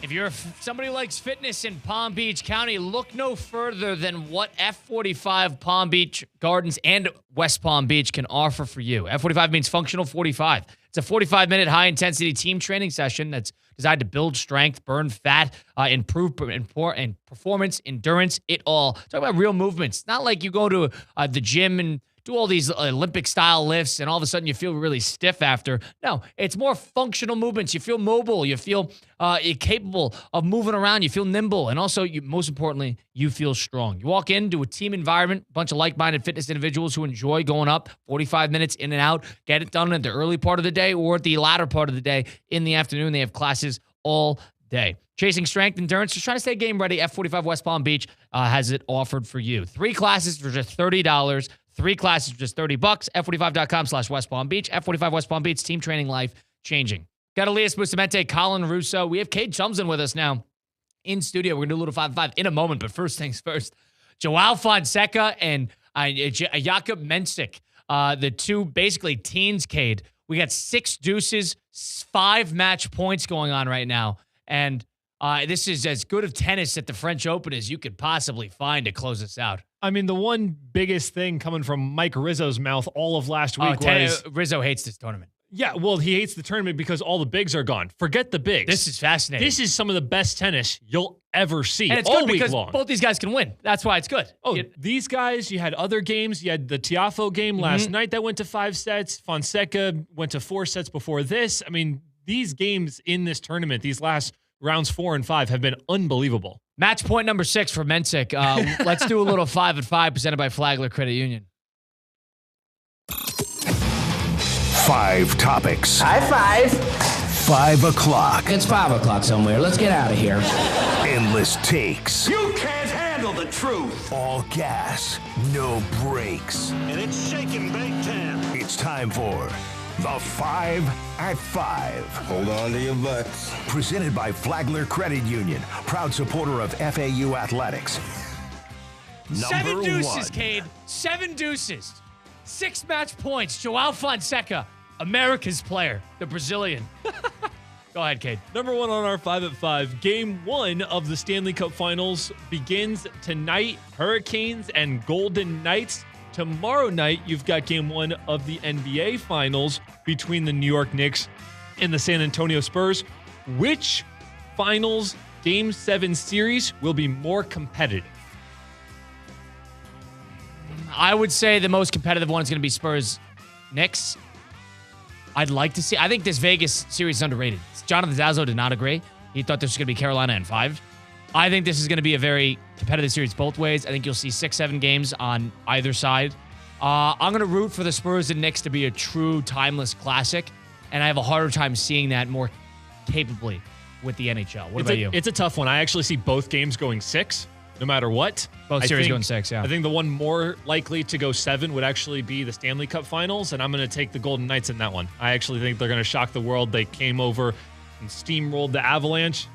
If you're somebody who likes fitness in Palm Beach County, look no further than what F45 Palm Beach Gardens and West Palm Beach can offer for you. F45 means functional 45. It's a 45-minute high-intensity team training session that's designed to build strength, burn fat, improve performance, endurance, it all. Talk about real movements. Not like you go to the gym and do all these Olympic-style lifts, and all of a sudden you feel really stiff after. No, it's more functional movements. You feel mobile. You feel capable of moving around. You feel nimble. And also, most importantly, you feel strong. You walk into a team environment, a bunch of like-minded fitness individuals who enjoy going up 45 minutes in and out, get it done at the early part of the day or at the latter part of the day in the afternoon. They have classes all day. Chasing strength, endurance, just trying to stay game ready. F45 West Palm Beach has it offered for you. 3 classes for just $30. 3 classes for just $30. F45.com/West Palm Beach. F45 West Palm Beach, team training, life changing. Got Elias Bustamante, Colin Russo. We have Cade Chumsden with us now in studio. We're going to do a little 5-5 in a moment, but first things first. Joao Fonseca and Jakub Mensik, the two basically teens, Cade. We got 6 deuces, 5 match points going on right now. And this is as good of tennis at the French Open as you could possibly find to close us out. I mean, the one biggest thing coming from Mike Rizzo's mouth all of last week was... Rizzo hates this tournament. Yeah, well, he hates the tournament because all the bigs are gone. Forget the bigs. This is fascinating. This is some of the best tennis you'll ever see and it's all good week because long. Both these guys can win. That's why it's good. Oh, these guys, you had other games. You had the Tiafoe game last night that went to 5 sets. Fonseca went to 4 sets before this. I mean, these games in this tournament, these last rounds 4 and 5 have been unbelievable. Match point number 6 for Mensik. Let's do a little 5-at-5 presented by Flagler Credit Union. 5 topics. High 5. 5 o'clock. It's 5 o'clock somewhere. Let's get out of here. Endless takes. You can't handle the truth! All gas, no brakes. And it's shaking big time. It's time for the 5 at 5. Hold on to your butts. Presented by Credit Union, proud supporter of FAU athletics. 7 deuces, 1. Cade. 7 deuces. 6 match points. Joao Fonseca, America's player, the Brazilian. Go ahead, Cade. Number 1 on our 5-at-5. Game 1 of the Stanley Cup Finals begins tonight. Hurricanes and Golden Knights. Tomorrow night, you've got Game 1 of the NBA Finals between the New York Knicks and the San Antonio Spurs. Which Finals Game 7 series will be more competitive? I would say the most competitive one is going to be Spurs-Knicks. I'd like to see. I think this Vegas series is underrated. Jonathan Zazo did not agree. He thought this was going to be Carolina in 5. I think this is going to be a very competitive series both ways. I think you'll see 6-7 games on either side. I'm going to root for the Spurs and Knicks to be a true timeless classic, and I have a harder time seeing that more capably with the NHL. What about you? It's a tough one. I actually see both games going 6, no matter what. Both series going 6, yeah. I think the one more likely to go 7 would actually be the Stanley Cup Finals, and I'm going to take the Golden Knights in that one. I actually think they're going to shock the world. They came over and steamrolled the Avalanche.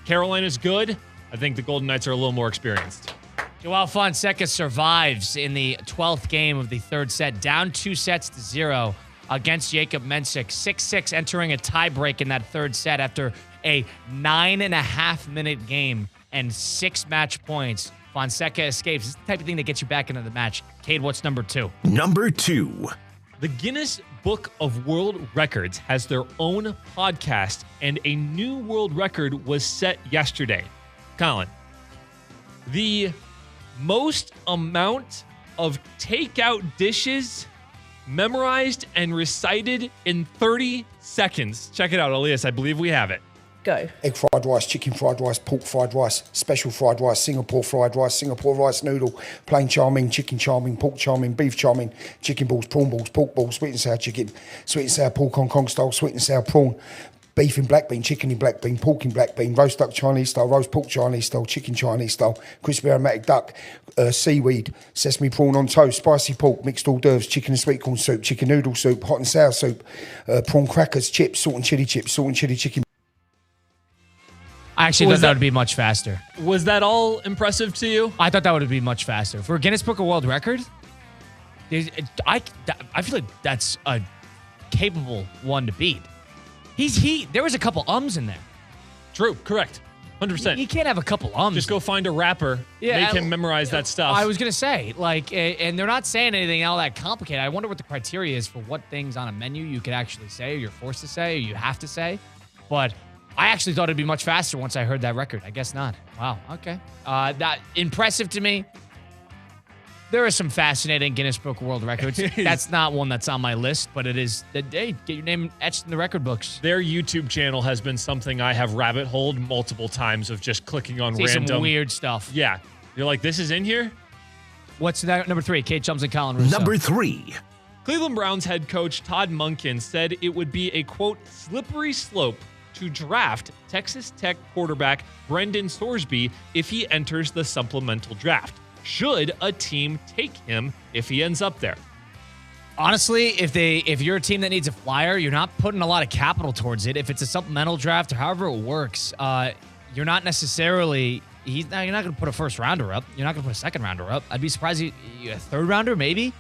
Carolina's good. I think the Golden Knights are a little more experienced. Joao Fonseca survives in the 12th game of the 3rd set, down 2-0 against Jakub Mensik. 6-6 entering a tiebreak in that 3rd set after a 9.5-minute game and 6 match points. Fonseca escapes. It's the type of thing that gets you back into the match. Cade, what's number 2? Number 2. The Guinness Book of World Records has their own podcast, and a new world record was set yesterday. Colin, the most amount of takeout dishes memorized and recited in 30 seconds. Check it out, Elias. I believe we have it. Go. Egg fried rice, chicken fried rice, pork fried rice, special fried rice, Singapore rice noodle, plain chow mein, chicken chow mein, pork chow mein, beef chow mein, chicken balls, prawn balls, pork balls, sweet and sour chicken, sweet and sour pork Hong Kong style, sweet and sour prawn, beef in black bean, chicken in black bean, pork in black bean, roast duck Chinese style, roast pork Chinese style, chicken Chinese style, crispy aromatic duck, seaweed, sesame prawn on toast, spicy pork, mixed hors d'oeuvres, chicken and sweet corn soup, chicken noodle soup, hot and sour soup, prawn crackers, chips, salt and chili chicken. I actually thought that would be much faster. Was that all impressive to you? I thought that would be much faster. For a Guinness Book of World Record, I feel like that's a capable one to beat. There was a couple ums in there. True, correct. 100%. You can't have a couple ums. Just go find a rapper, make him memorize that stuff. I was going to say, and they're not saying anything all that complicated. I wonder what the criteria is for what things on a menu you could actually say, or you're forced to say, or you have to say. But I actually thought it'd be much faster once I heard that record. I guess not. Wow, okay. That impressive to me. There are some fascinating Guinness Book of World Records. That's not one that's on my list, but it is. Hey, get your name etched in the record books. Their YouTube channel has been something I have rabbit holed multiple times of just clicking on random. Some weird stuff. Yeah. You're like, this is in here? What's that? Number 3, Kate Chums and Colin Russo. Number 3. Cleveland Browns head coach Todd Monken said it would be a, quote, slippery slope to draft Texas Tech quarterback Brendan Sorsby if he enters the supplemental draft. Should a team take him if he ends up there? Honestly, if you're a team that needs a flyer, you're not putting a lot of capital towards it. If it's a supplemental draft or however it works, you're not necessarily. You're not going to put a first rounder up. You're not going to put a second rounder up. I'd be surprised a third rounder maybe.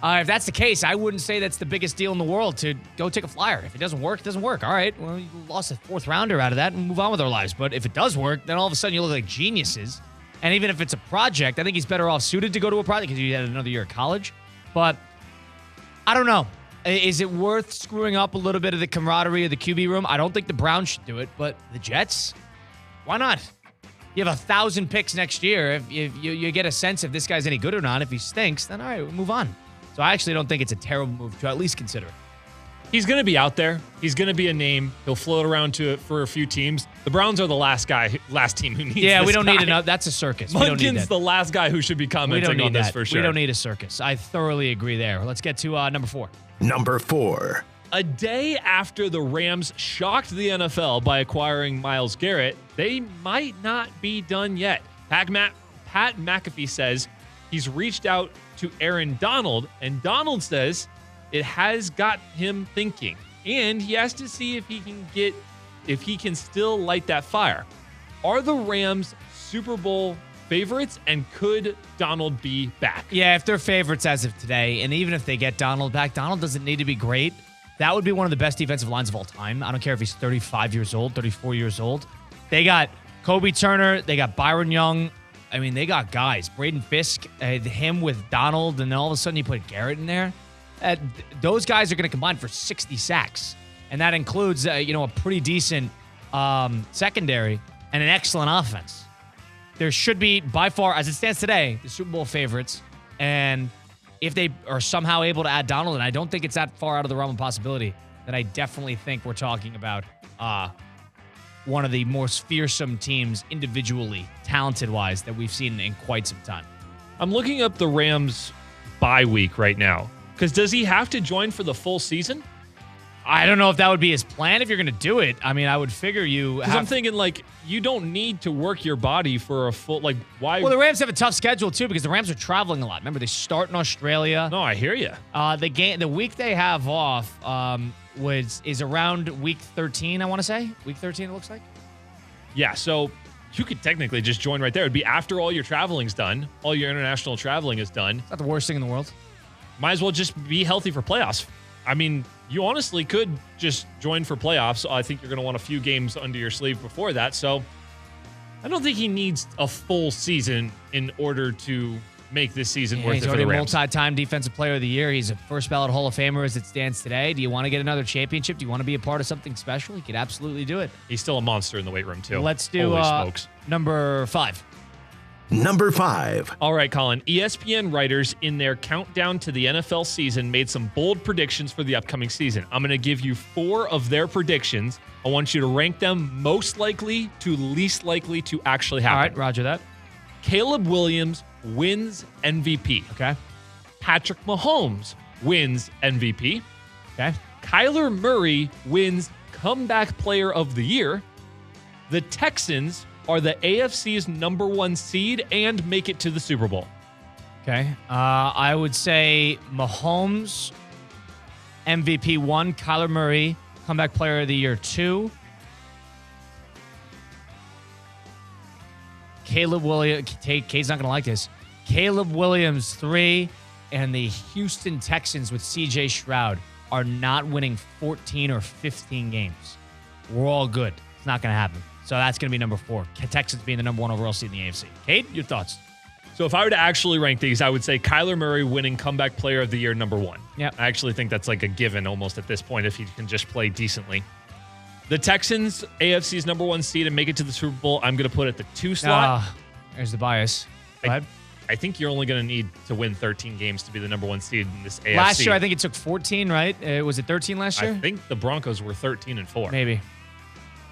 If that's the case, I wouldn't say that's the biggest deal in the world to go take a flyer. If it doesn't work, it doesn't work. All right, well, you lost a fourth rounder out of that and move on with our lives. But if it does work, then all of a sudden you look like geniuses. And even if it's a project, I think he's better off suited to go to a project because he had another year of college. But I don't know. Is it worth screwing up a little bit of the camaraderie of the QB room? I don't think the Browns should do it, but the Jets? Why not? You have 1,000 picks next year. If you get a sense if this guy's any good or not, if he stinks, then all right, we'll move on. So I actually don't think it's a terrible move to at least consider it. He's going to be out there. He's going to be a name. He'll float around to it for a few teams. The Browns are the last team who needs this Yeah, we don't guy. need another. That's a circus. Monken's the last guy who should be commenting on this for sure. We don't need a circus. I thoroughly agree there. Let's get to number 4. Number 4. A day after the Rams shocked the NFL by acquiring Myles Garrett, they might not be done yet. Pat McAfee says he's reached out to Aaron Donald, and Donald says it has got him thinking, and he has to see if he can still light that fire. Are the Rams Super Bowl favorites, and could Donald be back? Yeah, if they're favorites as of today, and even if they get Donald back, Donald doesn't need to be great. That would be one of the best defensive lines of all time. I don't care if he's 35 years old, 34 years old. They got Kobe Turner, they got Byron Young. I mean, they got guys. Braden Fisk, him with Donald, and then all of a sudden you put Garrett in there. Those guys are going to combine for 60 sacks, and that includes a pretty decent secondary and an excellent offense. There should be, by far, as it stands today, the Super Bowl favorites, and if they are somehow able to add Donald, and I don't think it's that far out of the realm of possibility, then I definitely think we're talking about one of the most fearsome teams individually, talented-wise, that we've seen in quite some time. I'm looking up the Rams' bye week right now. Because does he have to join for the full season? I don't know if that would be his plan if you're going to do it. I mean, I would figure you Because I'm thinking, you don't need to work your body for a full, why? Well, the Rams have a tough schedule, too, because the Rams are traveling a lot. Remember, they start in Australia. No, I hear you. The week they have off is around week 13, I want to say. Week 13, it looks like. Yeah, so you could technically just join right there. It'd be after all your traveling's done. All your international traveling is done. It's not the worst thing in the world. Might as well just be healthy for playoffs. I mean, you honestly could just join for playoffs. I think you're going to want a few games under your sleeve before that. So I don't think he needs a full season in order to make this season worth it for the Rams. He's already a multi-time Defensive Player of the Year. He's a first-ballot Hall of Famer as it stands today. Do you want to get another championship? Do you want to be a part of something special? He could absolutely do it. He's still a monster in the weight room, too. Let's do number 5. Number 5. All right, Colin. ESPN writers in their countdown to the NFL season made some bold predictions for the upcoming season. I'm going to give you 4 of their predictions. I want you to rank them most likely to least likely to actually happen. All right, roger that. Caleb Williams wins MVP. Okay. Patrick Mahomes wins MVP. Okay. Kyler Murray wins comeback player of the year, the Texans are the AFC's #1 seed and make it to the Super Bowl. Okay. I would say Mahomes, MVP 1, Kyler Murray, comeback player of the year 2. Caleb Williams, Kate's not going to like this. Caleb Williams 3, and the Houston Texans with CJ Stroud are not winning 14 or 15 games. We're all good. It's not going to happen. So that's going to be number 4. Texans being the #1 overall seed in the AFC. Kate, your thoughts? So if I were to actually rank these, I would say Kyler Murray winning comeback player of the year #1. Yeah. I actually think that's like a given almost at this point if he can just play decently. The Texans, AFC's #1 seed and make it to the Super Bowl, I'm going to put at the 2 slot. There's the bias. Go ahead. I think you're only going to need to win 13 games to be the #1 seed in this AFC. Last year, I think it took 14, right? Was it 13 last year? I think the Broncos were 13-4. Maybe.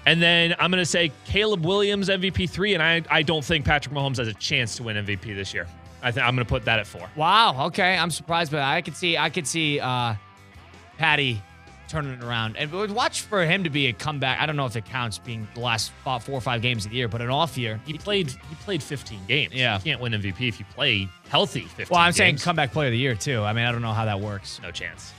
And then I'm going to say Caleb Williams, MVP 3, and I don't think Patrick Mahomes has a chance to win MVP this year. I'm going to put that at 4. Wow. Okay. I'm surprised, but I could see Patty turning it around. And watch for him to be a comeback. I don't know if it counts being the last 4 or 5 games of the year, but an off year. He played 15 games. Yeah. You can't win MVP if you play healthy 15 games. Well, I'm saying comeback player of the year, too. I mean, I don't know how that works. No chance.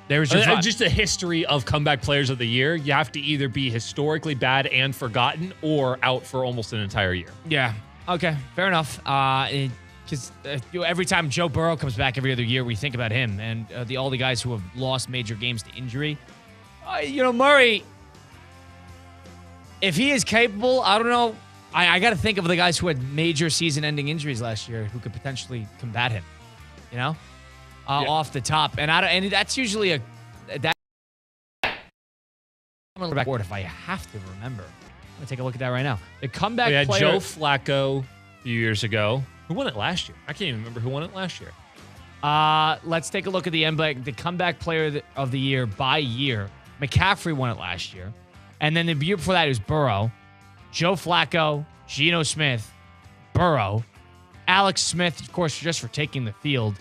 There's just a history of comeback players of the year. You have to either be historically bad and forgotten or out for almost an entire year. Yeah. Okay. Fair enough. Because every time Joe Burrow comes back every other year, we think about him and all the guys who have lost major games to injury. Murray, if he is capable, I don't know. I got to think of the guys who had major season-ending injuries last year who could potentially combat him. Off the top, and that's usually I'm gonna look backward if I have to remember. I'm gonna take a look at that right now. The comeback We had player, Joe Flacco a few years ago. Who won it last year? I can't even remember who won it last year. Let's take a look at the comeback player of the year by year. McCaffrey won it last year, and then the year before that it was Burrow, Joe Flacco, Geno Smith, Burrow, Alex Smith, of course, just for taking the field.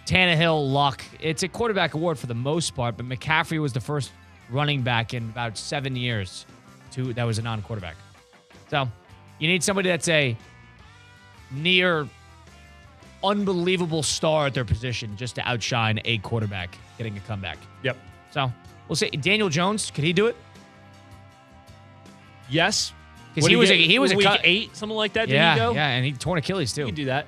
Tannehill, Luck. It's a quarterback award for the most part, but McCaffrey was the first running back in about 7 years that was a non-quarterback. So you need somebody that's a near unbelievable star at their position just to outshine a quarterback getting a comeback. Yep. So we'll see. Daniel Jones, could he do it? Yes. Because he was a week 8, something like that. Did he go? Yeah, and he torn Achilles too. He can do that.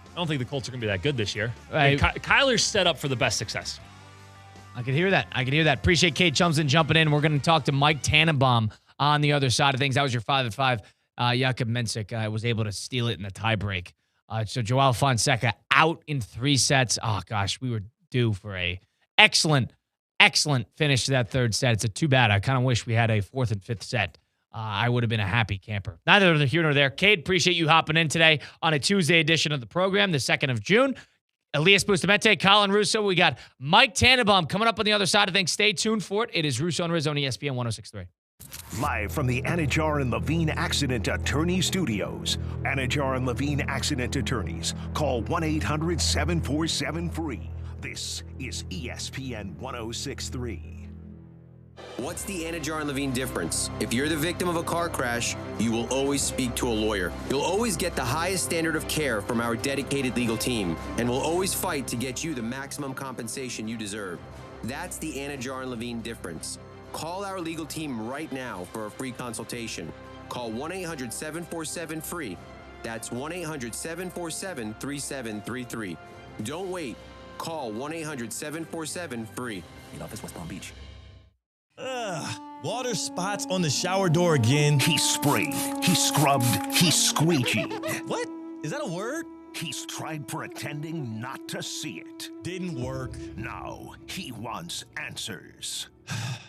I don't think the Colts are going to be that good this year. Right. Kyler's set up for the best success. I can hear that. Appreciate Kate Chumsden jumping in. We're going to talk to Mike Tannenbaum on the other side of things. That was your 5-5. Jakob Mensik was able to steal it in the tiebreak. So Joao Fonseca out in 3 sets. Oh, gosh, we were due for a excellent finish to that 3rd set. It's too bad. I kind of wish we had a 4th and 5th set. I would have been a happy camper. Neither here nor there. Cade, appreciate you hopping in today on a Tuesday edition of the program, the 2nd of June. Elias Bustamante, Colin Russo. We got Mike Tannenbaum coming up on the other side of things. Stay tuned for it. It is Russo and Rizzo on ESPN 106.3. Live from the Anajar and Levine Accident Attorney Studios. Anajar and Levine Accident Attorneys. Call 1-800-747-FREE. This is ESPN 106.3. What's the Anajar and Levine difference? If you're the victim of a car crash, you will always speak to a lawyer. You'll always get the highest standard of care from our dedicated legal team, and we'll always fight to get you the maximum compensation you deserve. That's the Anajar and Levine difference. Call our legal team right now for a free consultation. Call 1-800-747-FREE. That's 1-800-747-3733. Don't wait. Call 1-800-747-FREE. In office, West Palm Beach. Water spots on the shower door again. He sprayed, he scrubbed, he squeegeed. What? Is that a word? He's tried pretending not to see it. Didn't work. Now he wants answers.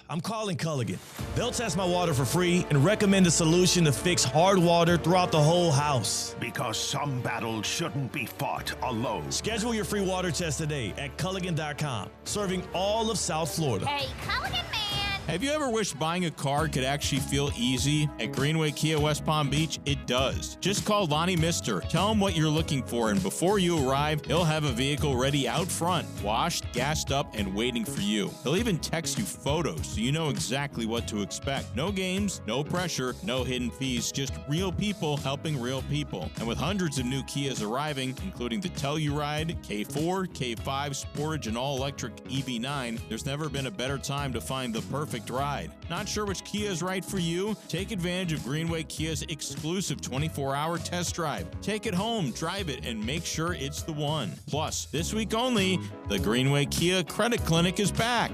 I'm calling Culligan. They'll test my water for free and recommend a solution to fix hard water throughout the whole house. Because some battles shouldn't be fought alone. Schedule your free water test today at Culligan.com, serving all of South Florida. Hey, Culligan man! Have you ever wished buying a car could actually feel easy? At Greenway Kia West Palm Beach, it does. Just call Lonnie Mister. Tell him what you're looking for, and before you arrive, he'll have a vehicle ready out front, washed, gassed up, and waiting for you. He'll even text you photos so you know exactly what to expect. No games, no pressure, no hidden fees, just real people helping real people. And with hundreds of new Kias arriving, including the Telluride, K4, K5, Sportage, and all-electric EV9, there's never been a better time to find the perfect ride. Not sure which Kia is right for you? Take advantage of Greenway Kia's exclusive 24-hour test drive. Take it home, drive it, and make sure it's the one. Plus, this week only, the Greenway Kia Credit Clinic is back.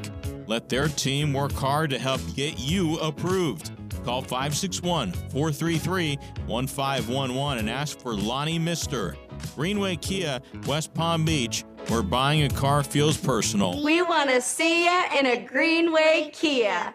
Let their team work hard to help get you approved. Call 561-433-1511 and ask for Lonnie Mister. Greenway Kia, West Palm Beach, where buying a car feels personal. We want to see ya in a Greenway Kia.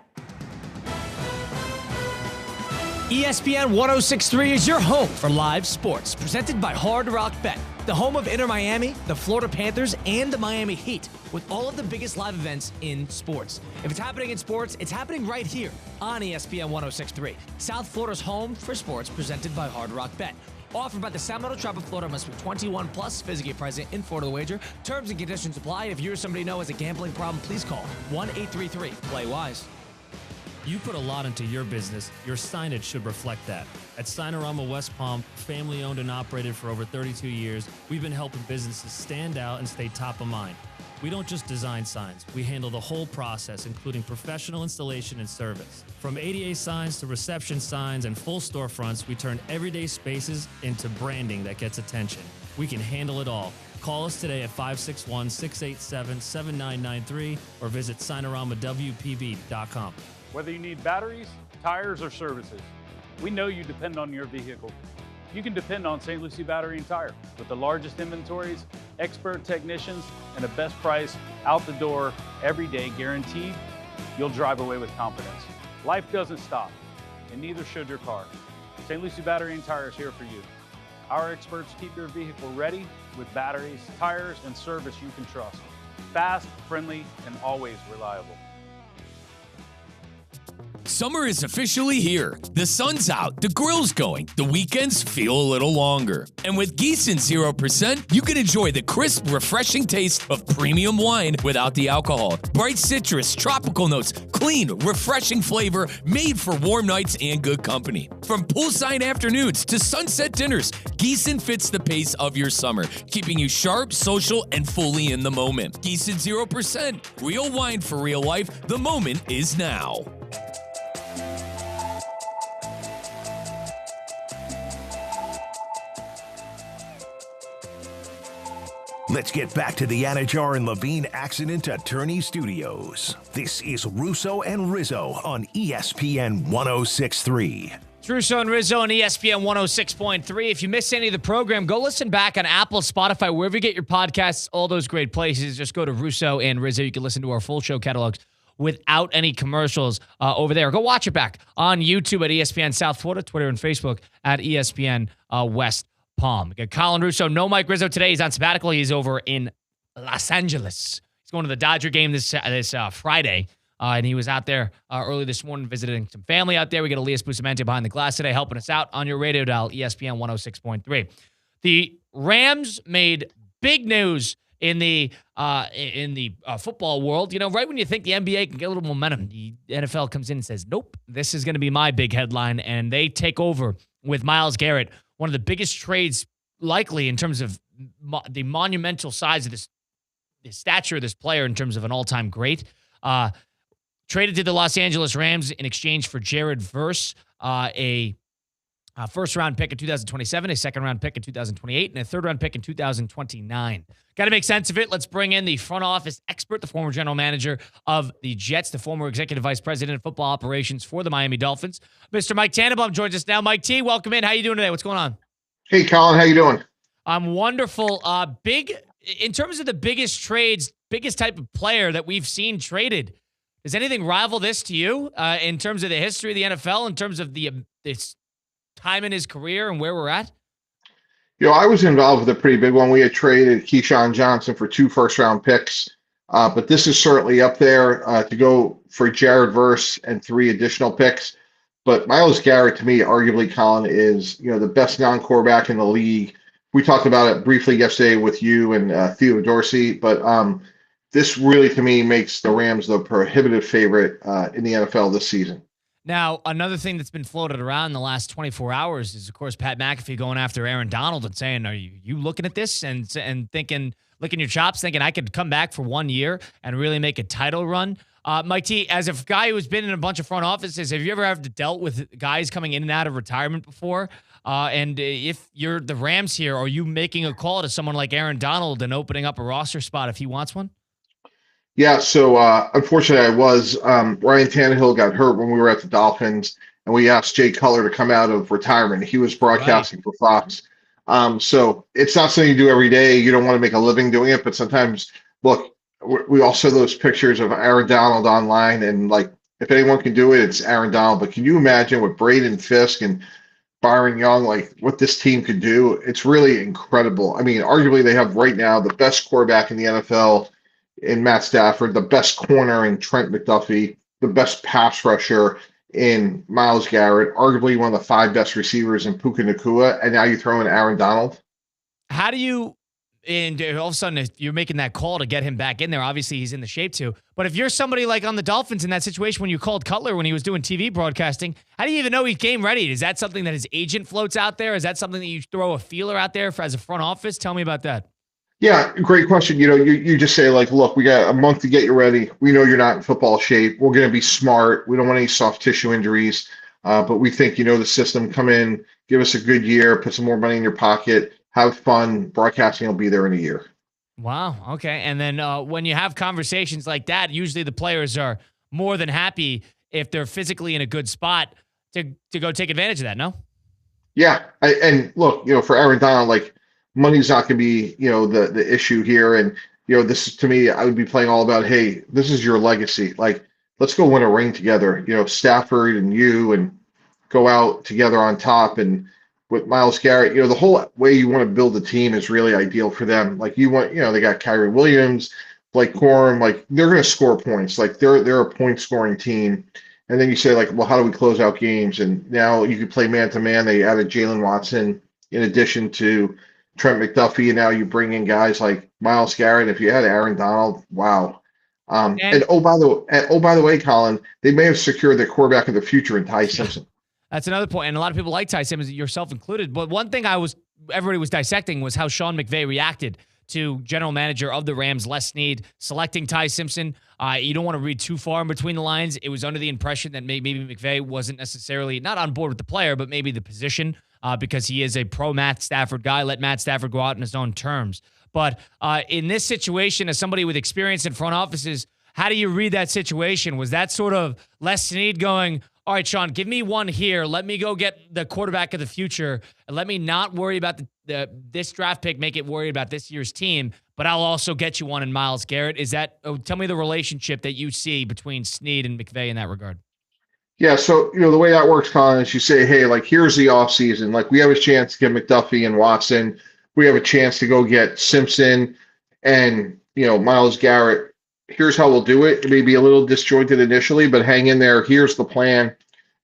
ESPN 1063 is your home for live sports, presented by Hard Rock Bet, the home of Inter Miami, the Florida Panthers, and the Miami Heat, with all of the biggest live events in sports. If it's happening in sports, it's happening right here on ESPN 1063, South Florida's home for sports, presented by Hard Rock Bet. Offered by the Seminole Tribe of Florida, must be 21 plus, physically present in Florida. The wager. Terms and conditions apply. If you or somebody you know has a gambling problem, please call 1-833-PLAY-WISE. You put a lot into your business. Your signage should reflect that. At Signorama West Palm, family owned and operated for over 32 years, we've been helping businesses stand out and stay top of mind. We don't just design signs. We handle the whole process, including professional installation and service. From ADA signs to reception signs and full storefronts, we turn everyday spaces into branding that gets attention. We can handle it all. Call us today at 561-687-7993 or visit signoramawpb.com. Whether you need batteries, tires, or services, we know you depend on your vehicle. You can depend on St. Lucie Battery and Tire with the largest inventories, expert technicians, and the best price out the door every day, guaranteed. You'll drive away with confidence. Life doesn't stop, and neither should your car. St. Lucie Battery and Tire is here for you. Our experts keep your vehicle ready with batteries, tires, and service you can trust. Fast, friendly, and always reliable. Summer is officially here. The sun's out, the grill's going, the weekends feel a little longer. And with Gießen 0%, you can enjoy the crisp, refreshing taste of premium wine without the alcohol. Bright citrus, tropical notes, clean, refreshing flavor made for warm nights and good company. From poolside afternoons to sunset dinners, Gießen fits the pace of your summer, keeping you sharp, social, and fully in the moment. Gießen 0%, real wine for real life. The moment is now. Let's get back to the Anajar and Levine Accident Attorney Studios. This is Russo and Rizzo on ESPN 1063. It's Russo and Rizzo on ESPN 106.3. If you missed any of the program, go listen back on Apple, Spotify, wherever you get your podcasts, all those great places. Just go to Russo and Rizzo. You can listen to our full show catalogs without any commercials over there. Go watch it back on YouTube at ESPN South Florida, Twitter and Facebook at ESPN West Palm. We got Colin Russo, no Mike Rizzo today. He's on sabbatical. He's over in Los Angeles. He's going to the Dodger game this Friday, and he was out there early this morning visiting some family out there. We got Elias Bustamante behind the glass today helping us out on your radio dial, ESPN 106.3. The Rams made big news in the football world. You know, right when you think the NBA can get a little momentum, the NFL comes in and says, nope, this is going to be my big headline, and they take over with Myles Garrett, one of the biggest trades likely in terms of the monumental size of the stature of this player in terms of an all-time great. Traded to the Los Angeles Rams in exchange for Jared Verse, a first-round pick in 2027, a second-round pick in 2028, and a third-round pick in 2029. Got to make sense of it. Let's bring in the front office expert, the former general manager of the Jets, the former executive vice president of football operations for the Miami Dolphins. Mr. Mike Tannenbaum joins us now. Mike T, welcome in. How you doing today? What's going on? Hey, Colin. How you doing? I'm wonderful. Big in terms of the biggest trades, biggest type of player that we've seen traded. Does anything rival this to you in terms of the history of the NFL, in terms of this time in his career and where we're at? I was involved with a pretty big one. We had traded Keyshawn Johnson for 2 first-round picks But this is certainly up there to go for Jared Verse and 3 additional picks. But Myles Garrett, to me, arguably, Colin, is the best non-quarterback in the league. We talked about it briefly yesterday with you and Theo Dorsey, but this really, to me, makes the Rams the prohibitive favorite in the NFL this season. Now, another thing that's been floated around in the last 24 hours is, of course, Pat McAfee going after Aaron Donald and saying, are you looking at this and thinking, licking your chops, thinking I could come back for 1 year and really make a title run? Mike T, as a guy who's been in a bunch of front offices, have you ever dealt with guys coming in and out of retirement before? And if you're the Rams here, are you making a call to someone like Aaron Donald and opening up a roster spot if he wants one? Yeah, so unfortunately I was. Ryan Tannehill got hurt when we were at the Dolphins, and we asked Jay Cutler to come out of retirement. He was broadcasting for Fox. So it's not something you do every day. You don't want to make a living doing it, but sometimes, look, we all saw those pictures of Aaron Donald online, and like, if anyone can do it, it's Aaron Donald. But can you imagine with Braden Fisk and Byron Young, like what this team could do? It's really incredible. I mean, arguably they have right now the best quarterback in the NFL in Matt Stafford, the best corner in Trent McDuffie, the best pass rusher in Myles Garrett, arguably one of the 5 best receivers in Puka Nacua, and now you throw in Aaron Donald. How do you, and all of a sudden if you're making that call to get him back in there, obviously he's in the shape too, but if you're somebody like on the Dolphins in that situation when you called Cutler when he was doing TV broadcasting, how do you even know he's game ready? Is that something that his agent floats out there? Is that something that you throw a feeler out there for as a front office? Tell me about that. Yeah, great question. You just say, like, look, we got a month to get you ready. We know you're not in football shape. We're going to be smart. We don't want any soft tissue injuries, but we think you know the system. Come in, give us a good year, put some more money in your pocket, have fun. Broadcasting will be there in a year. Wow. Okay. And then when you have conversations like that, usually the players are more than happy if they're physically in a good spot to go take advantage of that, no? Yeah. And look, for Aaron Donald, like, money's not going to be, the issue here. And, this is, to me, I would be playing all about, hey, this is your legacy. Like, let's go win a ring together, Stafford and you, and go out together on top. And with Myles Garrett, the whole way you want to build a team is really ideal for them. Like, you want, they got Kyrie Williams, Blake Corum, like, they're going to score points. Like, they're a point scoring team. And then you say, like, well, how do we close out games? And now you could play man to man. They added Jalen Watson in addition to Trent McDuffie, and now you bring in guys like Myles Garrett. If you had Aaron Donald, wow. And by the way, Colin, they may have secured their quarterback of the future in Ty Simpson. That's another point. And a lot of people like Ty Simpson, yourself included. But one thing everybody was dissecting was how Sean McVay reacted to general manager of the Rams, Les Snead, selecting Ty Simpson. You don't want to read too far in between the lines. It was under the impression that maybe McVay wasn't necessarily not on board with the player, but maybe the position. Because he is a pro Matt Stafford guy. Let Matt Stafford go out on his own terms. But in this situation, as somebody with experience in front offices, how do you read that situation? Was that sort of Les Snead going, all right, Sean, give me one here. Let me go get the quarterback of the future. And let me not worry about this draft pick, make it worried about this year's team. But I'll also get you one in Myles Garrett. Tell me the relationship that you see between Snead and McVay in that regard. Yeah, so, the way that works, Colin, is you say, hey, like, here's the offseason. Like, we have a chance to get McDuffie and Watson. We have a chance to go get Simpson and, Myles Garrett. Here's how we'll do it. It may be a little disjointed initially, but hang in there. Here's the plan.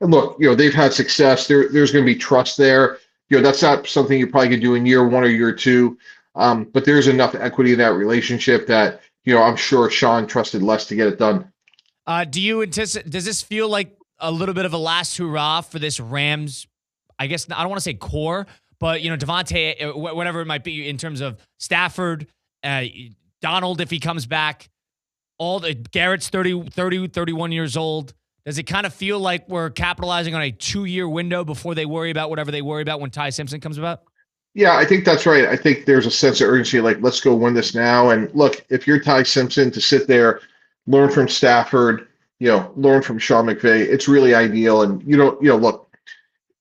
And look, they've had success. There's going to be trust there. That's not something you probably could do in year 1 or year 2. But there's enough equity in that relationship that, I'm sure Sean trusted Les to get it done. Do you anticipate, does this feel like a little bit of a last hurrah for this Rams, I guess, I don't want to say core, but, Devontae, whatever it might be in terms of Stafford, Donald, if he comes back, Garrett's 31 years old. Does it kind of feel like we're capitalizing on a 2-year window before they worry about whatever they worry about when Ty Simpson comes about? Yeah, I think that's right. I think there's a sense of urgency, like, let's go win this now. And look, if you're Ty Simpson, to sit there, learn from Stafford, learn from Sean McVay, it's really ideal. And, look,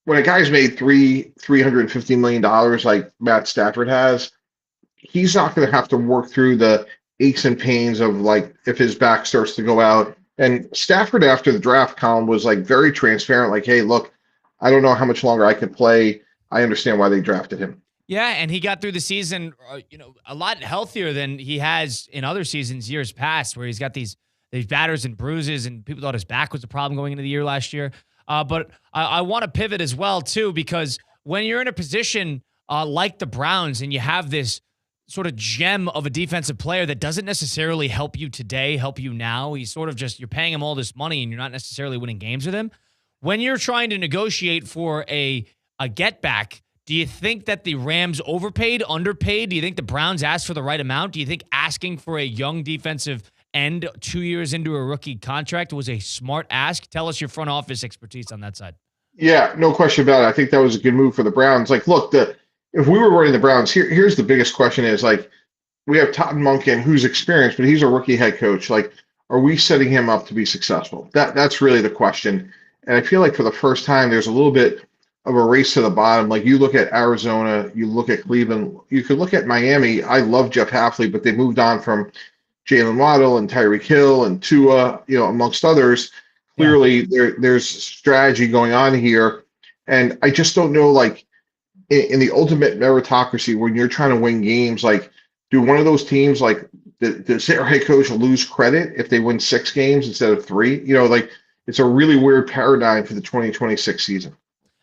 when a guy's made $350 million like Matt Stafford has, he's not going to have to work through the aches and pains of, like, if his back starts to go out. And Stafford, after the draft, Colin, was, like, very transparent, like, hey, look, I don't know how much longer I can play. I understand why they drafted him. Yeah, and he got through the season, a lot healthier than he has in other seasons, years past, where he's got these batters and bruises, and people thought his back was a problem going into the year last year. But I want to pivot as well, too, because when you're in a position like the Browns and you have this sort of gem of a defensive player that doesn't necessarily help you today, help you now, he's sort of just, you're paying him all this money and you're not necessarily winning games with him. When you're trying to negotiate for a get back, do you think that the Rams overpaid, underpaid? Do you think the Browns asked for the right amount? Do you think asking for a young defensive end 2 years into a rookie contract was a smart ask? Tell us your front office expertise on that side. Yeah, no question about it. I think that was a good move for the Browns. Like, look, if we were running the Browns, here's the biggest question is, like, we have Todd Monken, who's experienced, but he's a rookie head coach. Like, are we setting him up to be successful? That's really the question. And I feel like for the first time, there's a little bit of a race to the bottom. Like, you look at Arizona, you look at Cleveland, you could look at Miami. I love Jeff Hafley, but they moved on from Jalen Waddle and Tyreek Hill and Tua, amongst others. Clearly, there's strategy going on here. And I just don't know, like, in the ultimate meritocracy, when you're trying to win games, like, do one of those teams, like, does their head coach lose credit if they win 6 games instead of 3? Like, it's a really weird paradigm for the 2026 season.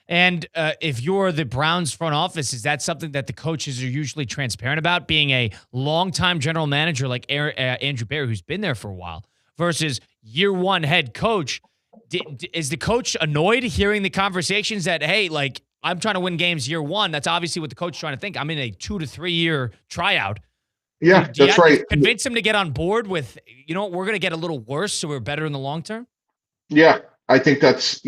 And if you're the Browns front office, is that something that the coaches are usually transparent about, being a longtime general manager like Andrew Berry, who's been there for a while, versus year one head coach? Is the coach annoyed hearing the conversations that, hey, like, I'm trying to win games year one? That's obviously what the coach is trying to think. I'm in a 2 to 3 year tryout. Yeah, that's right. Convince him to get on board with, we're going to get a little worse, so we're better in the long term? Yeah, I think that's,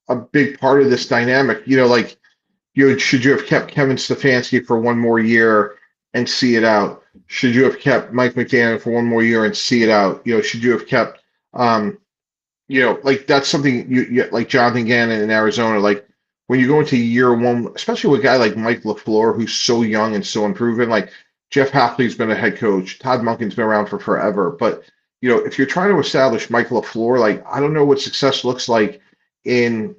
a big part of this dynamic. Should you have kept Kevin Stefanski for 1 more year and see it out? Should you have kept Mike McDaniel for 1 more year and see it out? Should you have kept, like, that's something you like Jonathan Gannon in Arizona. Like, when you go into year one, especially with a guy like Mike LaFleur, who's so young and so unproven, like Jeff Hafley's been a head coach. Todd Monken's been around for forever. But, if you're trying to establish Mike LaFleur, like, I don't know what success looks like in,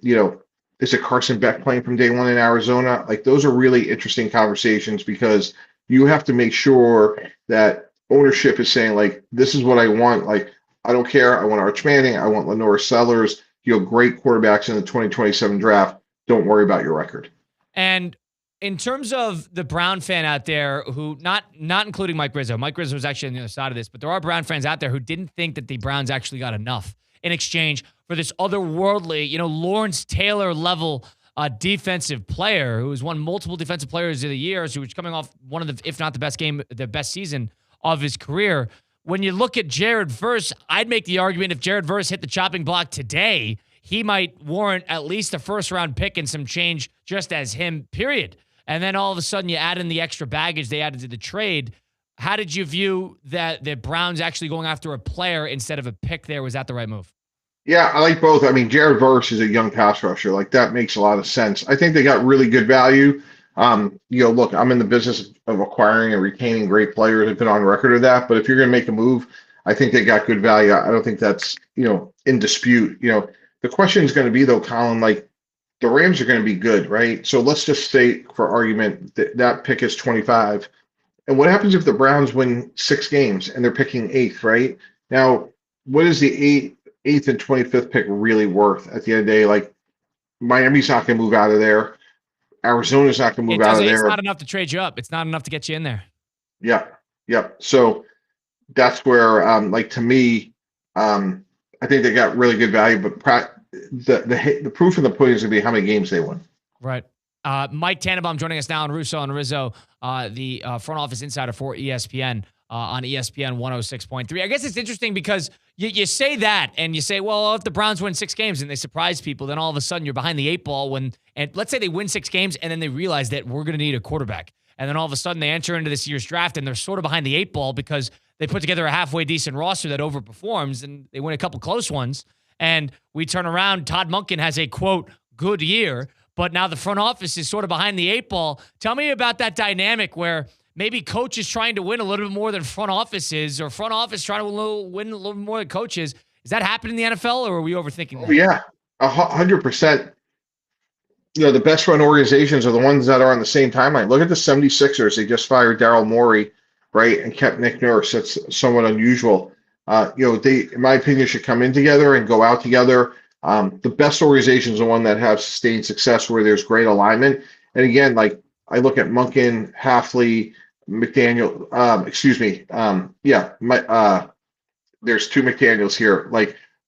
is it Carson Beck playing from day one in Arizona? Like, those are really interesting conversations, because you have to make sure that ownership is saying, like, this is what I want. Like, I don't care. I want Arch Manning. I want Lenore Sellers, great quarterbacks in the 2027 draft. Don't worry about your record. And in terms of the Brown fan out there who, not including Mike Rizzo was actually on the other side of this, but there are Brown fans out there who didn't think that the Browns actually got enough in exchange for this otherworldly, Lawrence Taylor level defensive player who has won multiple defensive players of the year, who was coming off one of the, if not the best season of his career. When you look at Jared Verse, I'd make the argument if Jared Verse hit the chopping block today, he might warrant at least a first-round pick and some change just as him, period. And then all of a sudden you add in the extra baggage they added to the trade. How did you view that the Browns actually going after a player instead of a pick there? Was that the right move? Yeah, I like both. I mean, Jared Verse is a young pass rusher. Like, that makes a lot of sense. I think they got really good value. Look, I'm in the business of acquiring and retaining great players. I've been on record of that. But if you're going to make a move, I think they got good value. I don't think that's, in dispute. The question is going to be, though, Colin, like, the Rams are going to be good, right? So let's just say, for argument, that pick is 25. And what happens if the Browns win 6 games and they're picking 8th, right? Now, what is the 8th and 25th pick really worth at the end of the day? Like, Miami's not going to move out of there. Arizona's not going to move out of there. It's not enough to trade you up. It's not enough to get you in there. Yeah. So that's where, to me, I think they got really good value, but the proof in the pudding is going to be how many games they win. Right. Mike Tannenbaum joining us now on Russo and Rizzo, the front office insider for ESPN on ESPN 106.3. I guess it's interesting because you say that and you say, well, if the Browns win 6 games and they surprise people, then all of a sudden you're behind the 8 ball and let's say they win 6 games and then they realize that we're going to need a quarterback. And then all of a sudden they enter into this year's draft and they're sort of behind the 8 ball because they put together a halfway decent roster that overperforms and they win a couple close ones. And we turn around, Todd Monken has a, quote, good year, but now the front office is sort of behind the 8 ball. Tell me about that dynamic where maybe coach is trying to win a little bit more than front office is, or front office trying to win a little bit more than coaches. Is that happening in the NFL, or are we overthinking that? Yeah, 100%. the best run organizations are the ones that are on the same timeline. Look at the 76ers. They just fired Daryl Morey, right, and kept Nick Nurse. That's somewhat unusual. They, in my opinion, should come in together and go out together. The best organizations are the one that have sustained success where there's great alignment. And again, like I look at Monken, Halfley, McDaniel, there's two McDaniels here,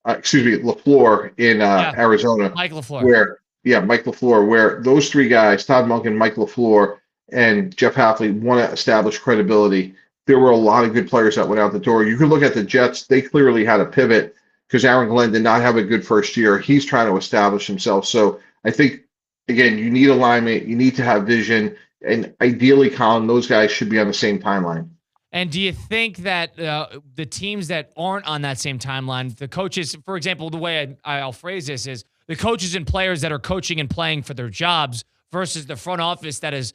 LaFleur in Arizona. Mike LaFleur. Mike LaFleur, where those three guys, Todd Monken, Mike LaFleur, and Jeff Halfley, want to establish credibility. There were a lot of good players that went out the door. You could look at the Jets. They clearly had a pivot because Aaron Glenn did not have a good first year. He's trying to establish himself. So I think, again, you need alignment. You need to have vision. And ideally, Colin, those guys should be on the same timeline. And do you think that the teams that aren't on that same timeline, the coaches, for example, the way I'll phrase this is the coaches and players that are coaching and playing for their jobs versus the front office that has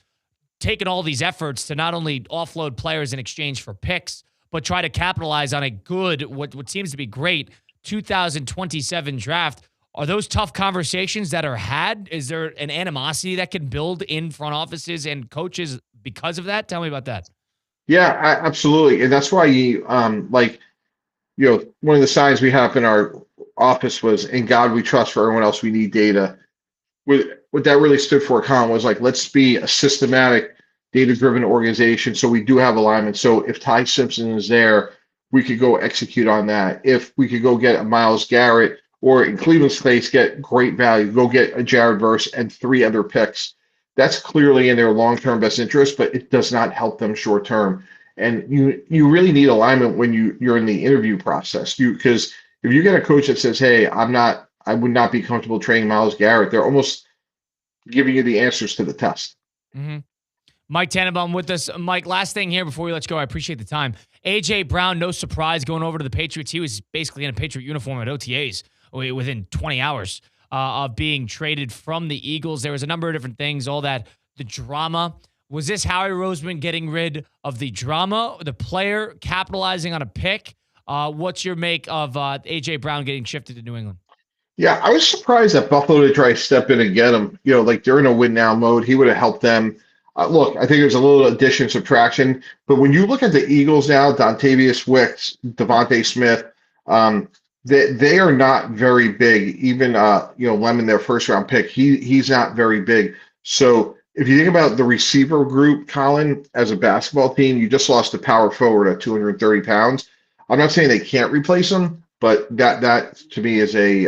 taken all these efforts to not only offload players in exchange for picks, but try to capitalize on a good, what seems to be great, 2027 draft. Are those tough conversations that are had? Is there an animosity that can build in front offices and coaches because of that? Tell me about that. Yeah, absolutely. And that's why one of the signs we have in our office was, "In God we trust, for everyone else we need data." What that really stood for, Colin, was like, let's be a systematic, data-driven organization so we do have alignment. So if Ty Simpson is there, we could go execute on that. If we could go get a Myles Garrett, or in Cleveland's case, get great value, go get a Jared Verse and 3 other picks. That's clearly in their long-term best interest, but it does not help them short-term. And you really need alignment when you're in the interview process. Because if you get a coach that says, "Hey, I would not be comfortable training Myles Garrett," they're almost giving you the answers to the test. Mm-hmm. Mike Tannenbaum with us. Mike, last thing here before we let you go. I appreciate the time. A.J. Brown, no surprise, going over to the Patriots. He was basically in a Patriot uniform at OTAs within 20 hours of being traded from the Eagles. There was a number of different things, all that, the drama. Was this Howie Roseman getting rid of the drama, the player capitalizing on a pick? What's your make of A.J. Brown getting shifted to New England? Yeah, I was surprised that Buffalo did try to step in and get him. Like they're in a win now mode. He would have helped them. Look, I think there's a little addition, subtraction. But when you look at the Eagles now, Dontavius Wicks, Devontae Smith, they are not very big. Even Lemon, their first round pick, he's not very big. So if you think about the receiver group, Colin, as a basketball team, you just lost a power forward at 230 pounds. I'm not saying they can't replace him, but that to me is a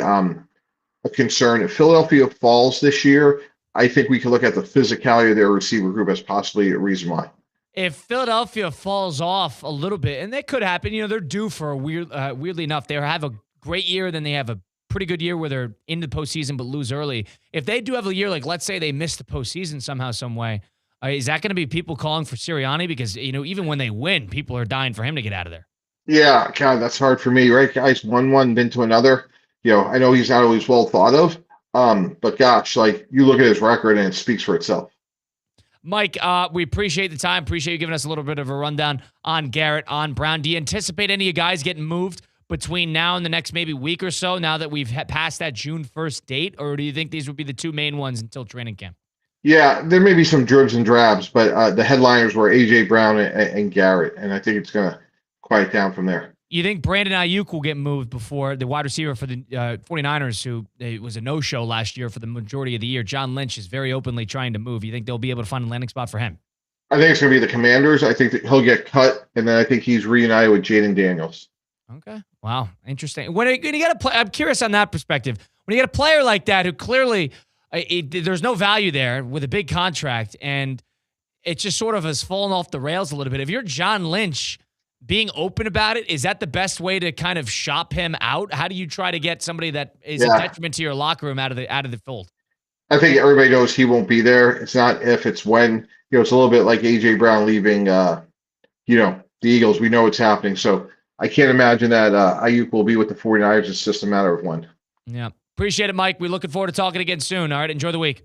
concern. If Philadelphia falls this year, I think we can look at the physicality of their receiver group as possibly a reason why. If Philadelphia falls off a little bit, and that could happen, they're due for a weirdly enough, they have a great year, then they have a pretty good year where they're in the postseason but lose early. If they do have a year, like let's say they miss the postseason somehow, some way, is that going to be people calling for Sirianni? Because, even when they win, people are dying for him to get out of there. Yeah, God, that's hard for me, right, guys? One, been to another. I know he's not always well thought of, but gosh, like you look at his record and it speaks for itself. Mike, we appreciate the time. Appreciate you giving us a little bit of a rundown on Garrett, on Brown. Do you anticipate any of you guys getting moved between now and the next maybe week or so, now that we've passed that June 1st date? Or do you think these would be the two main ones until training camp? Yeah, there may be some dribs and drabs, but the headliners were A.J. Brown and Garrett, and I think it's going to quiet down from there. You think Brandon Ayuk will get moved before the wide receiver for the 49ers, who was a no-show last year for the majority of the year? John Lynch is very openly trying to move. You think they'll be able to find a landing spot for him? I think it's going to be the Commanders. I think that he'll get cut, and then I think he's reunited with Jaden Daniels. Okay. Wow. Interesting. When you got to I'm curious on that perspective. When you get a player like that who clearly there's no value there with a big contract, and it just sort of has fallen off the rails a little bit. If you're John Lynch, being open about it, is that the best way to kind of shop him out? How do you try to get somebody that is a detriment to your locker room out of the fold? I think everybody knows he won't be there. It's not if, it's when. It's a little bit like A.J. Brown leaving, the Eagles. We know it's happening. So I can't imagine that Ayuk will be with the 49ers. It's just a matter of when. Yeah. Appreciate it, Mike. We're looking forward to talking again soon. All right. Enjoy the week.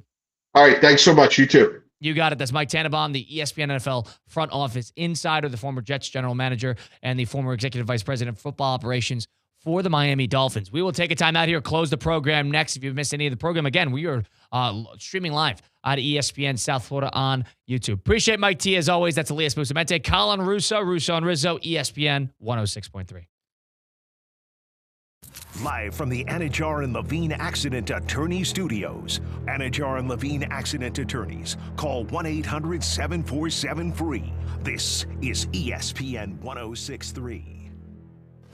All right. Thanks so much. You too. You got it. That's Mike Tannenbaum, the ESPN NFL front office insider, the former Jets general manager, and the former executive vice president of football operations for the Miami Dolphins. We will take a time out here, close the program next. If you've missed any of the program, again, we are streaming live out of ESPN South Florida on YouTube. Appreciate Mike T, as always. That's Elias Bustamante, Colin Russo, Russo and Rizzo, ESPN 106.3. Live from the Anajar and Levine Accident Attorney Studios. Anajar and Levine Accident Attorneys. Call 1-800-747-FREE. This is ESPN 106.3.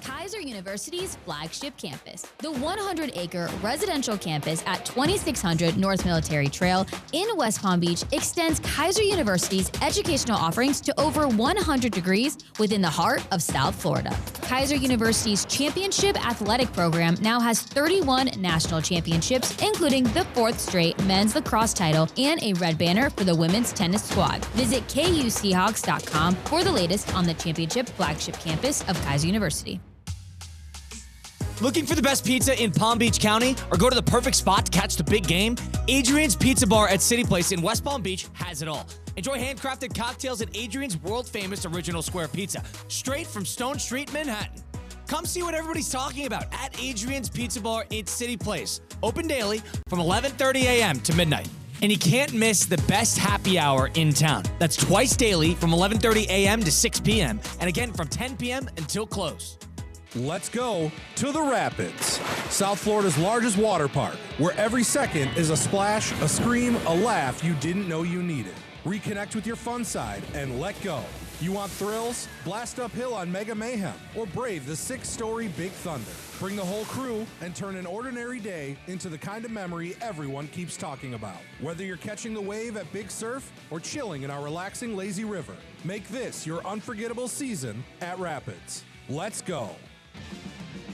Kaiser University's flagship campus, the 100-acre residential campus at 2600 North Military Trail in West Palm Beach, extends Kaiser University's educational offerings to over 100 degrees within the heart of South Florida. Kaiser University's championship athletic program now has 31 national championships, including the 4th straight men's lacrosse title and a red banner for the women's tennis squad. Visit KUSeahawks.com for the latest on the championship flagship campus of Kaiser University. Looking for the best pizza in Palm Beach County or go to the perfect spot to catch the big game? Adrian's Pizza Bar at City Place in West Palm Beach has it all. Enjoy handcrafted cocktails and Adrian's world-famous original square pizza, straight from Stone Street, Manhattan. Come see what everybody's talking about at Adrian's Pizza Bar in City Place. Open daily from 11:30 a.m. to midnight. And you can't miss the best happy hour in town. That's twice daily from 11:30 a.m. to 6 p.m. and again from 10 p.m. until close. Let's go to the Rapids, South Florida's largest water park, where every second is a splash, a scream, a laugh you didn't know you needed. Reconnect with your fun side and let go. You want thrills? Blast uphill on Mega Mayhem or brave the 6-story Big Thunder. Bring the whole crew and turn an ordinary day into the kind of memory everyone keeps talking about. Whether you're catching the wave at Big Surf or chilling in our relaxing lazy river, make this your unforgettable season at Rapids. Let's go.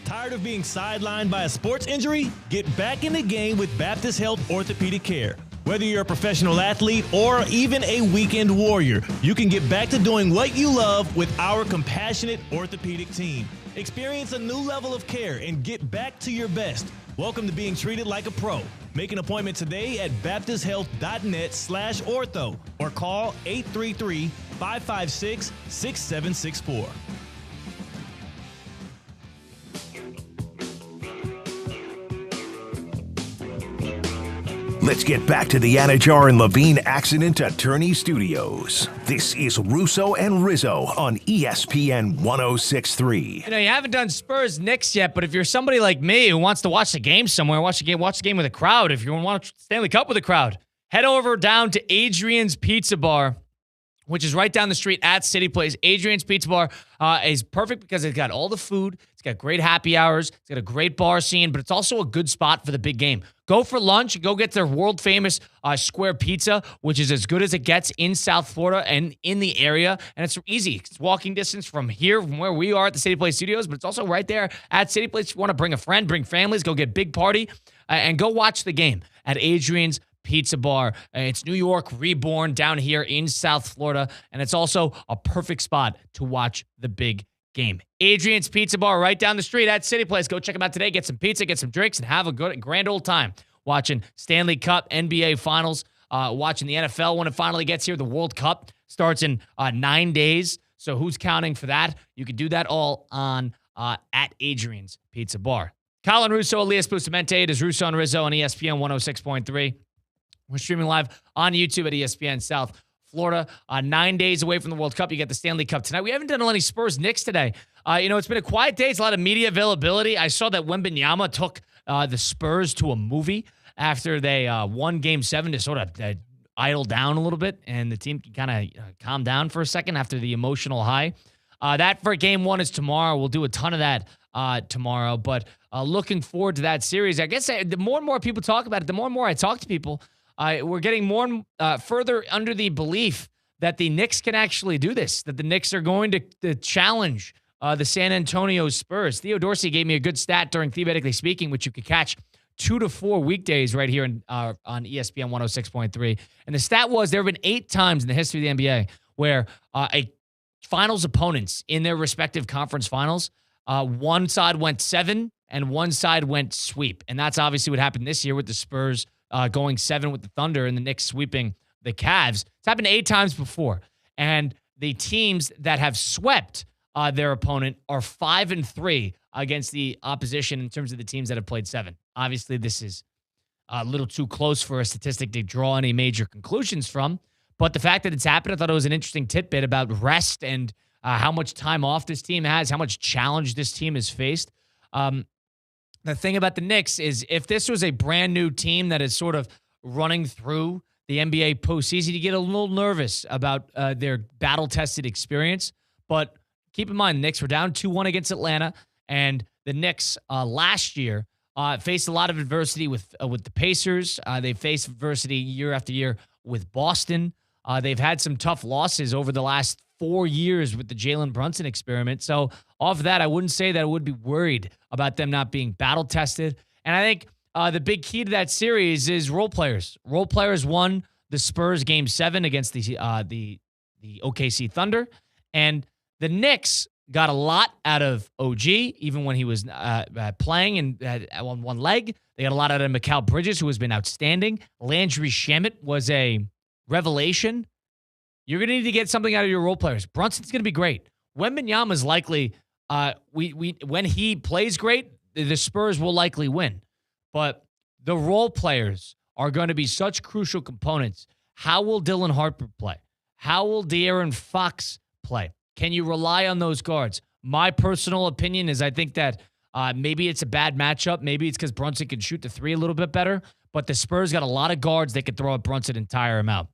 Tired of being sidelined by a sports injury? Get back in the game with Baptist Health Orthopedic Care. Whether you're a professional athlete or even a weekend warrior, you can get back to doing what you love with our compassionate orthopedic team. Experience a new level of care and get back to your best. Welcome to being treated like a pro. Make an appointment today at baptisthealth.net/ortho or call 833-556-6764. Let's get back to the Anajar and Levine Accident Attorney Studios. This is Russo and Rizzo on ESPN 106.3. You know, you haven't done Spurs Knicks yet, but if you're somebody like me who wants to watch the game somewhere, watch the game with a crowd, if you want to watch Stanley Cup with a crowd, head over down to Adrian's Pizza Bar, which is right down the street at City Place. Adrian's Pizza Bar is perfect because it's got all the food. It's got great happy hours. It's got a great bar scene, but it's also a good spot for the big game. Go for lunch. Go get their world-famous square pizza, which is as good as it gets in South Florida and in the area. And it's easy. It's walking distance from here, from where we are at the City Place Studios, but it's also right there at City Place. If you want to bring a friend, bring families, go get big party, and go watch the game at Adrian's Pizza Bar. It's New York reborn down here in South Florida, and it's also a perfect spot to watch the big game. Adrian's Pizza Bar right down the street at City Place. Go check them out today. Get some pizza, get some drinks, and have a grand old time watching Stanley Cup, NBA Finals, watching the NFL when it finally gets here. The World Cup starts in 9 days, so who's counting for that? You can do that all on at Adrian's Pizza Bar. Colin Russo, Elias Bustamante. It is Russo and Rizzo on ESPN 106.3. We're streaming live on YouTube at ESPN South Florida. 9 days away from the World Cup. You get the Stanley Cup tonight. We haven't done any Spurs Knicks today. It's been a quiet day. It's a lot of media availability. I saw that Wembanyama took the Spurs to a movie after they won Game 7 to sort of idle down a little bit, and the team can kind of calm down for a second after the emotional high. That for Game 1 is tomorrow. We'll do a ton of that tomorrow, but looking forward to that series. I guess the more and more people talk about it, the more and more I talk to people, we're getting more and further under the belief that the Knicks can actually do this, that the Knicks are going to challenge the San Antonio Spurs. Theo Dorsey gave me a good stat during Theoretically Speaking, which you could catch 2 to 4 weekdays right here on ESPN 106.3. And the stat was there have been 8 times in the history of the NBA where a finals opponents in their respective conference finals, one side went 7 and one side went sweep. And that's obviously what happened this year with the Spurs going 7 with the Thunder and the Knicks sweeping the Cavs. It's happened 8 times before. And the teams that have swept their opponent are 5-3 against the opposition in terms of the teams that have played 7. Obviously, this is a little too close for a statistic to draw any major conclusions from. But the fact that it's happened, I thought it was an interesting tidbit about rest and how much time off this team has, how much challenge this team has faced. The thing about the Knicks is if this was a brand new team that is sort of running through the NBA postseason, you get a little nervous about their battle-tested experience. But keep in mind, the Knicks were down 2-1 against Atlanta, and the Knicks last year faced a lot of adversity with the Pacers. They faced adversity year after year with Boston. They've had some tough losses over the last 4 years with the Jalen Brunson experiment. So off of that, I wouldn't say that I would be worried about them not being battle-tested. And I think the big key to that series is role players. Role players won the Spurs Game 7 against the OKC Thunder. And the Knicks got a lot out of OG, even when he was playing and on one leg. They got a lot out of Mikal Bridges, who has been outstanding. Landry Shamet was a revelation. You're going to need to get something out of your role players. Brunson's going to be great. Wembanyama is likely, when he plays great, the Spurs will likely win. But the role players are going to be such crucial components. How will Dylan Harper play? How will De'Aaron Fox play? Can you rely on those guards? My personal opinion is I think that maybe it's a bad matchup. Maybe it's because Brunson can shoot the 3 a little bit better. But the Spurs got a lot of guards they could throw at Brunson and tire him out.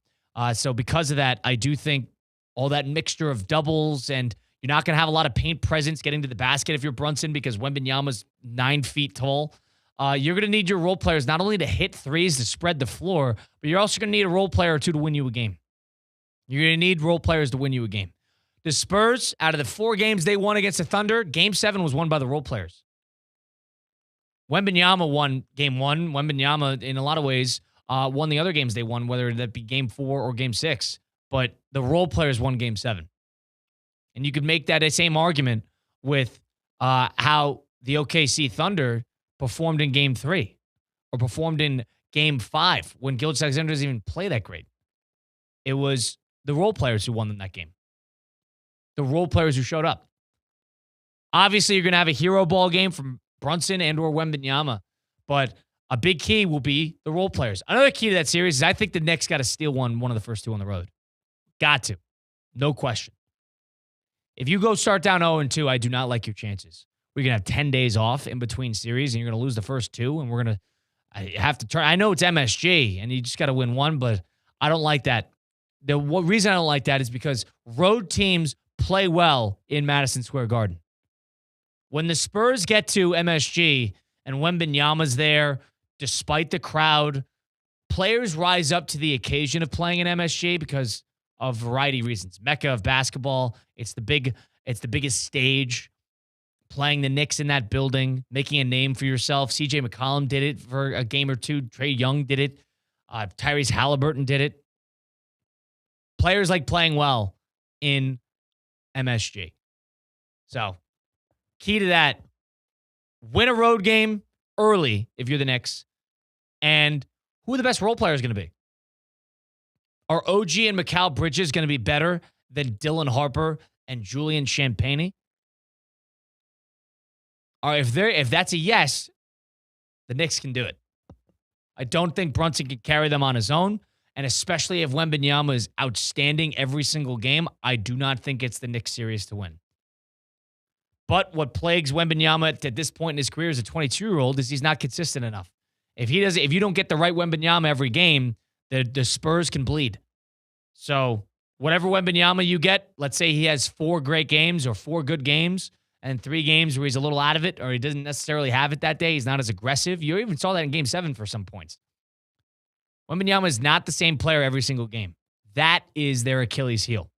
So because of that, I do think all that mixture of doubles, and you're not going to have a lot of paint presence getting to the basket if you're Brunson because Wembanyama's 9 feet tall. You're going to need your role players not only to hit threes to spread the floor, but you're also going to need a role player or two to win you a game. You're going to need role players to win you a game. The Spurs, out of the 4 games they won against the Thunder, Game 7 was won by the role players. Wembanyama won Game 1. Wembanyama, in a lot of ways, won the other games they won, whether that be Game 4 or Game 6. But the role players won Game 7. And you could make that same argument with how the OKC Thunder performed in Game 3 or performed in Game 5 when Gilgeous-Alexander doesn't even play that great. It was the role players who won them that game. The role players who showed up. Obviously, you're going to have a hero ball game from Brunson and or Wembanyama, but a big key will be the role players. Another key to that series is I think the Knicks got to steal one of the first 2 on the road. Got to. No question. If you go start down 0-2, I do not like your chances. We're going to have 10 days off in between series, and you're going to lose the first 2, and we're going to have to try. I know it's MSG, and you just got to win 1, but I don't like that. The reason I don't like that is because road teams play well in Madison Square Garden. When the Spurs get to MSG and Wembanyama's there, despite the crowd, players rise up to the occasion of playing in MSG because of a variety of reasons. Mecca of basketball, it's the biggest stage. Playing the Knicks in that building, making a name for yourself. CJ McCollum did it for a game or 2. Trae Young did it. Tyrese Halliburton did it. Players like playing well in MSG. So, key to that, win a road game early if you're the Knicks. And who are the best role players going to be? Are OG and Mikal Bridges going to be better than Dylan Harper and Julian Champagnie? Or if that's a yes, the Knicks can do it. I don't think Brunson can carry them on his own, and especially if Wembanyama is outstanding every single game, I do not think it's the Knicks series to win. But what plagues Wembanyama at this point in his career as a 22-year-old is he's not consistent enough. If you don't get the right Wembanyama every game, the Spurs can bleed. So whatever Wembanyama you get, let's say he has 4 great games or 4 good games and 3 games where he's a little out of it or he doesn't necessarily have it that day. He's not as aggressive. You even saw that in Game 7 for some points. Wembanyama is not the same player every single game. That is their Achilles heel.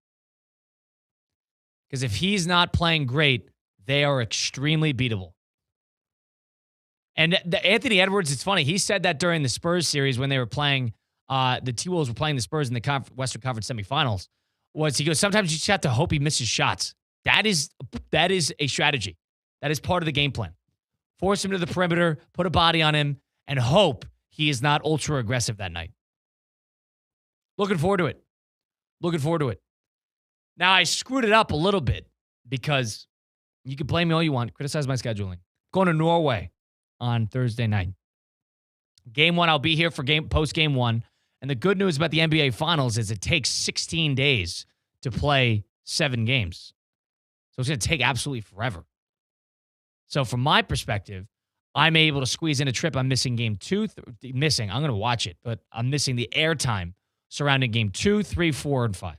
Because if he's not playing great, they are extremely beatable. And Anthony Edwards, it's funny. He said that during the Spurs series when they were playing, the T-Wolves were playing the Spurs in the Western Conference semifinals, he goes, sometimes you just have to hope he misses shots. That is a strategy. That is part of the game plan. Force him to the perimeter, put a body on him, and hope he is not ultra aggressive that night. Looking forward to it. Now, I screwed it up a little bit because, You can blame me all you want. Criticize my scheduling. Going to Norway on Thursday night. Game 1, I'll be here for post game 1. And the good news about the NBA Finals is it takes 16 days to play 7 games. So it's going to take absolutely forever. So from my perspective, I'm able to squeeze in a trip. I'm missing game 2. I'm going to watch it, but I'm missing the airtime surrounding game 2, 3, 4, and 5.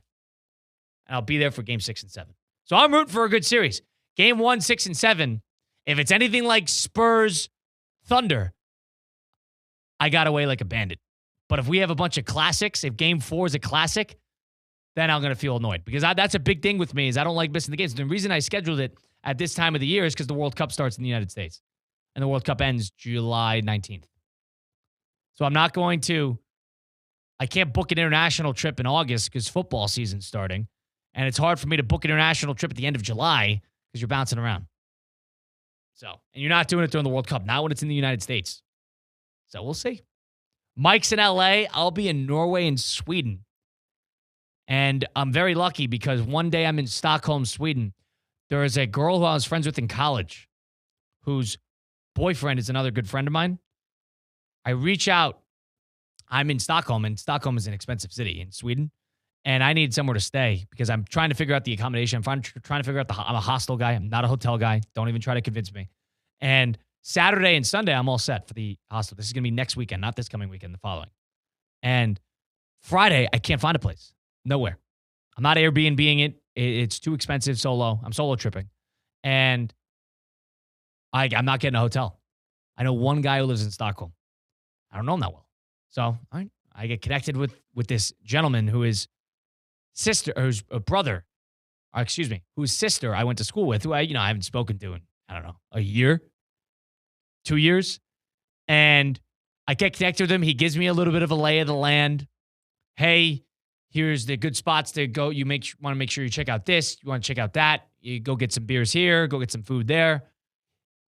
And I'll be there for game 6 and 7. So I'm rooting for a good series. Game 1, 6, and 7, if it's anything like Spurs Thunder, I got away like a bandit. But if we have a bunch of classics, if game 4 is a classic, then I'm going to feel annoyed. Because that's a big thing with me is I don't like missing the games. The reason I scheduled it at this time of the year is because the World Cup starts in the United States. And the World Cup ends July 19th. So I'm not going to, I can't book an international trip in August because football season's starting. And it's hard for me to book an international trip at the end of July because you're bouncing around. So, and you're not doing it during the World Cup, not when it's in the United States. So we'll see. Mike's in LA. I'll be in Norway and Sweden. And I'm very lucky because one day I'm in Stockholm, Sweden. There is a girl who I was friends with in college whose boyfriend is another good friend of mine. I reach out. I'm in Stockholm, and Stockholm is an expensive city in Sweden. And I need somewhere to stay because I'm trying to figure out the accommodation. I'm trying to figure out I'm a hostel guy. I'm not a hotel guy. Don't even try to convince me. And Saturday and Sunday, I'm all set for the hostel. This is going to be next weekend, not this coming weekend, the following. And Friday, I can't find a place. Nowhere. I'm not Airbnb-ing it. It's too expensive solo. I'm solo tripping. And I'm not getting a hotel. I know one guy who lives in Stockholm. I don't know him that well. So I get connected with this gentleman who is sister, or who's a brother, whose sister I went to school with, who I haven't spoken to in, I don't know, a year, 2 years. And I get connected with him. He gives me a little bit of a lay of the land. Hey, here's the good spots to go. You want to make sure you check out this. You want to check out that. You go get some beers here. Go get some food there.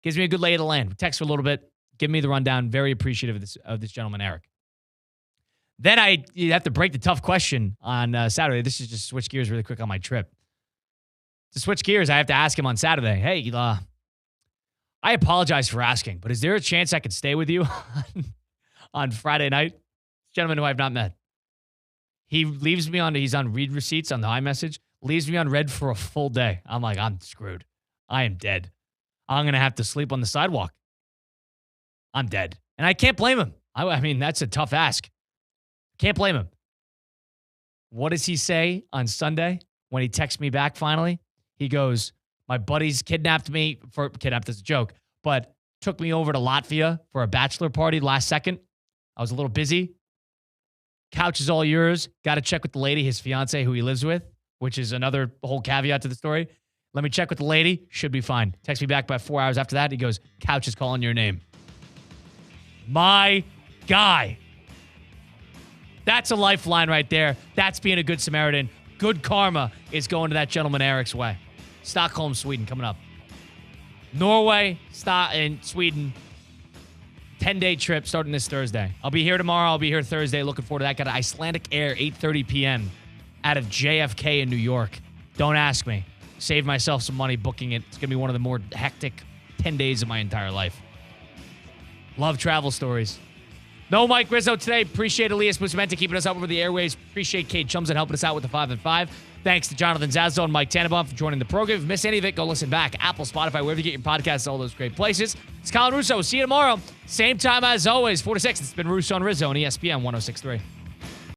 Gives me a good lay of the land. We text for a little bit. Give me the rundown. Very appreciative of this gentleman, Eric. Then you have to break the tough question on Saturday. This is just switch gears really quick on my trip. To switch gears, I have to ask him on Saturday, hey, I apologize for asking, but is there a chance I could stay with you on Friday night? Gentleman who I've not met. He leaves me he's on read receipts on the iMessage, leaves me on red for a full day. I'm like, I'm screwed. I am dead. I'm going to have to sleep on the sidewalk. I'm dead. And I can't blame him. I mean, that's a tough ask. Can't blame him. What does he say on Sunday when he texts me back finally? He goes, my buddies kidnapped me, kidnapped as a joke, but took me over to Latvia for a bachelor party last second. I was a little busy. Couch is all yours. Got to check with the lady, his fiance, who he lives with, which is another whole caveat to the story. Let me check with the lady. Should be fine. Text me back by 4 hours after that. He goes, couch is calling your name. My guy. That's a lifeline right there. That's being a good Samaritan. Good karma is going to that gentleman Eric's way. Stockholm, Sweden, coming up. Norway, and Sweden. 10-day trip starting this Thursday. I'll be here tomorrow. I'll be here Thursday. Looking forward to that. Got an Icelandic Air, 8:30 p.m. out of JFK in New York. Don't ask me. Save myself some money booking it. It's going to be one of the more hectic 10 days of my entire life. Love travel stories. No Mike Rizzo today. Appreciate Elias Bustamante keeping us up over the airwaves. Appreciate Kate Chumsett helping us out with the 5 and 5. Thanks to Jonathan Zazzo and Mike Tannenbaum for joining the program. If you missed any of it, go listen back. Apple, Spotify, wherever you get your podcasts, all those great places. It's Colin Russo. See you tomorrow. Same time as always, 4 to 6. It's been Russo and Rizzo on ESPN 106.3.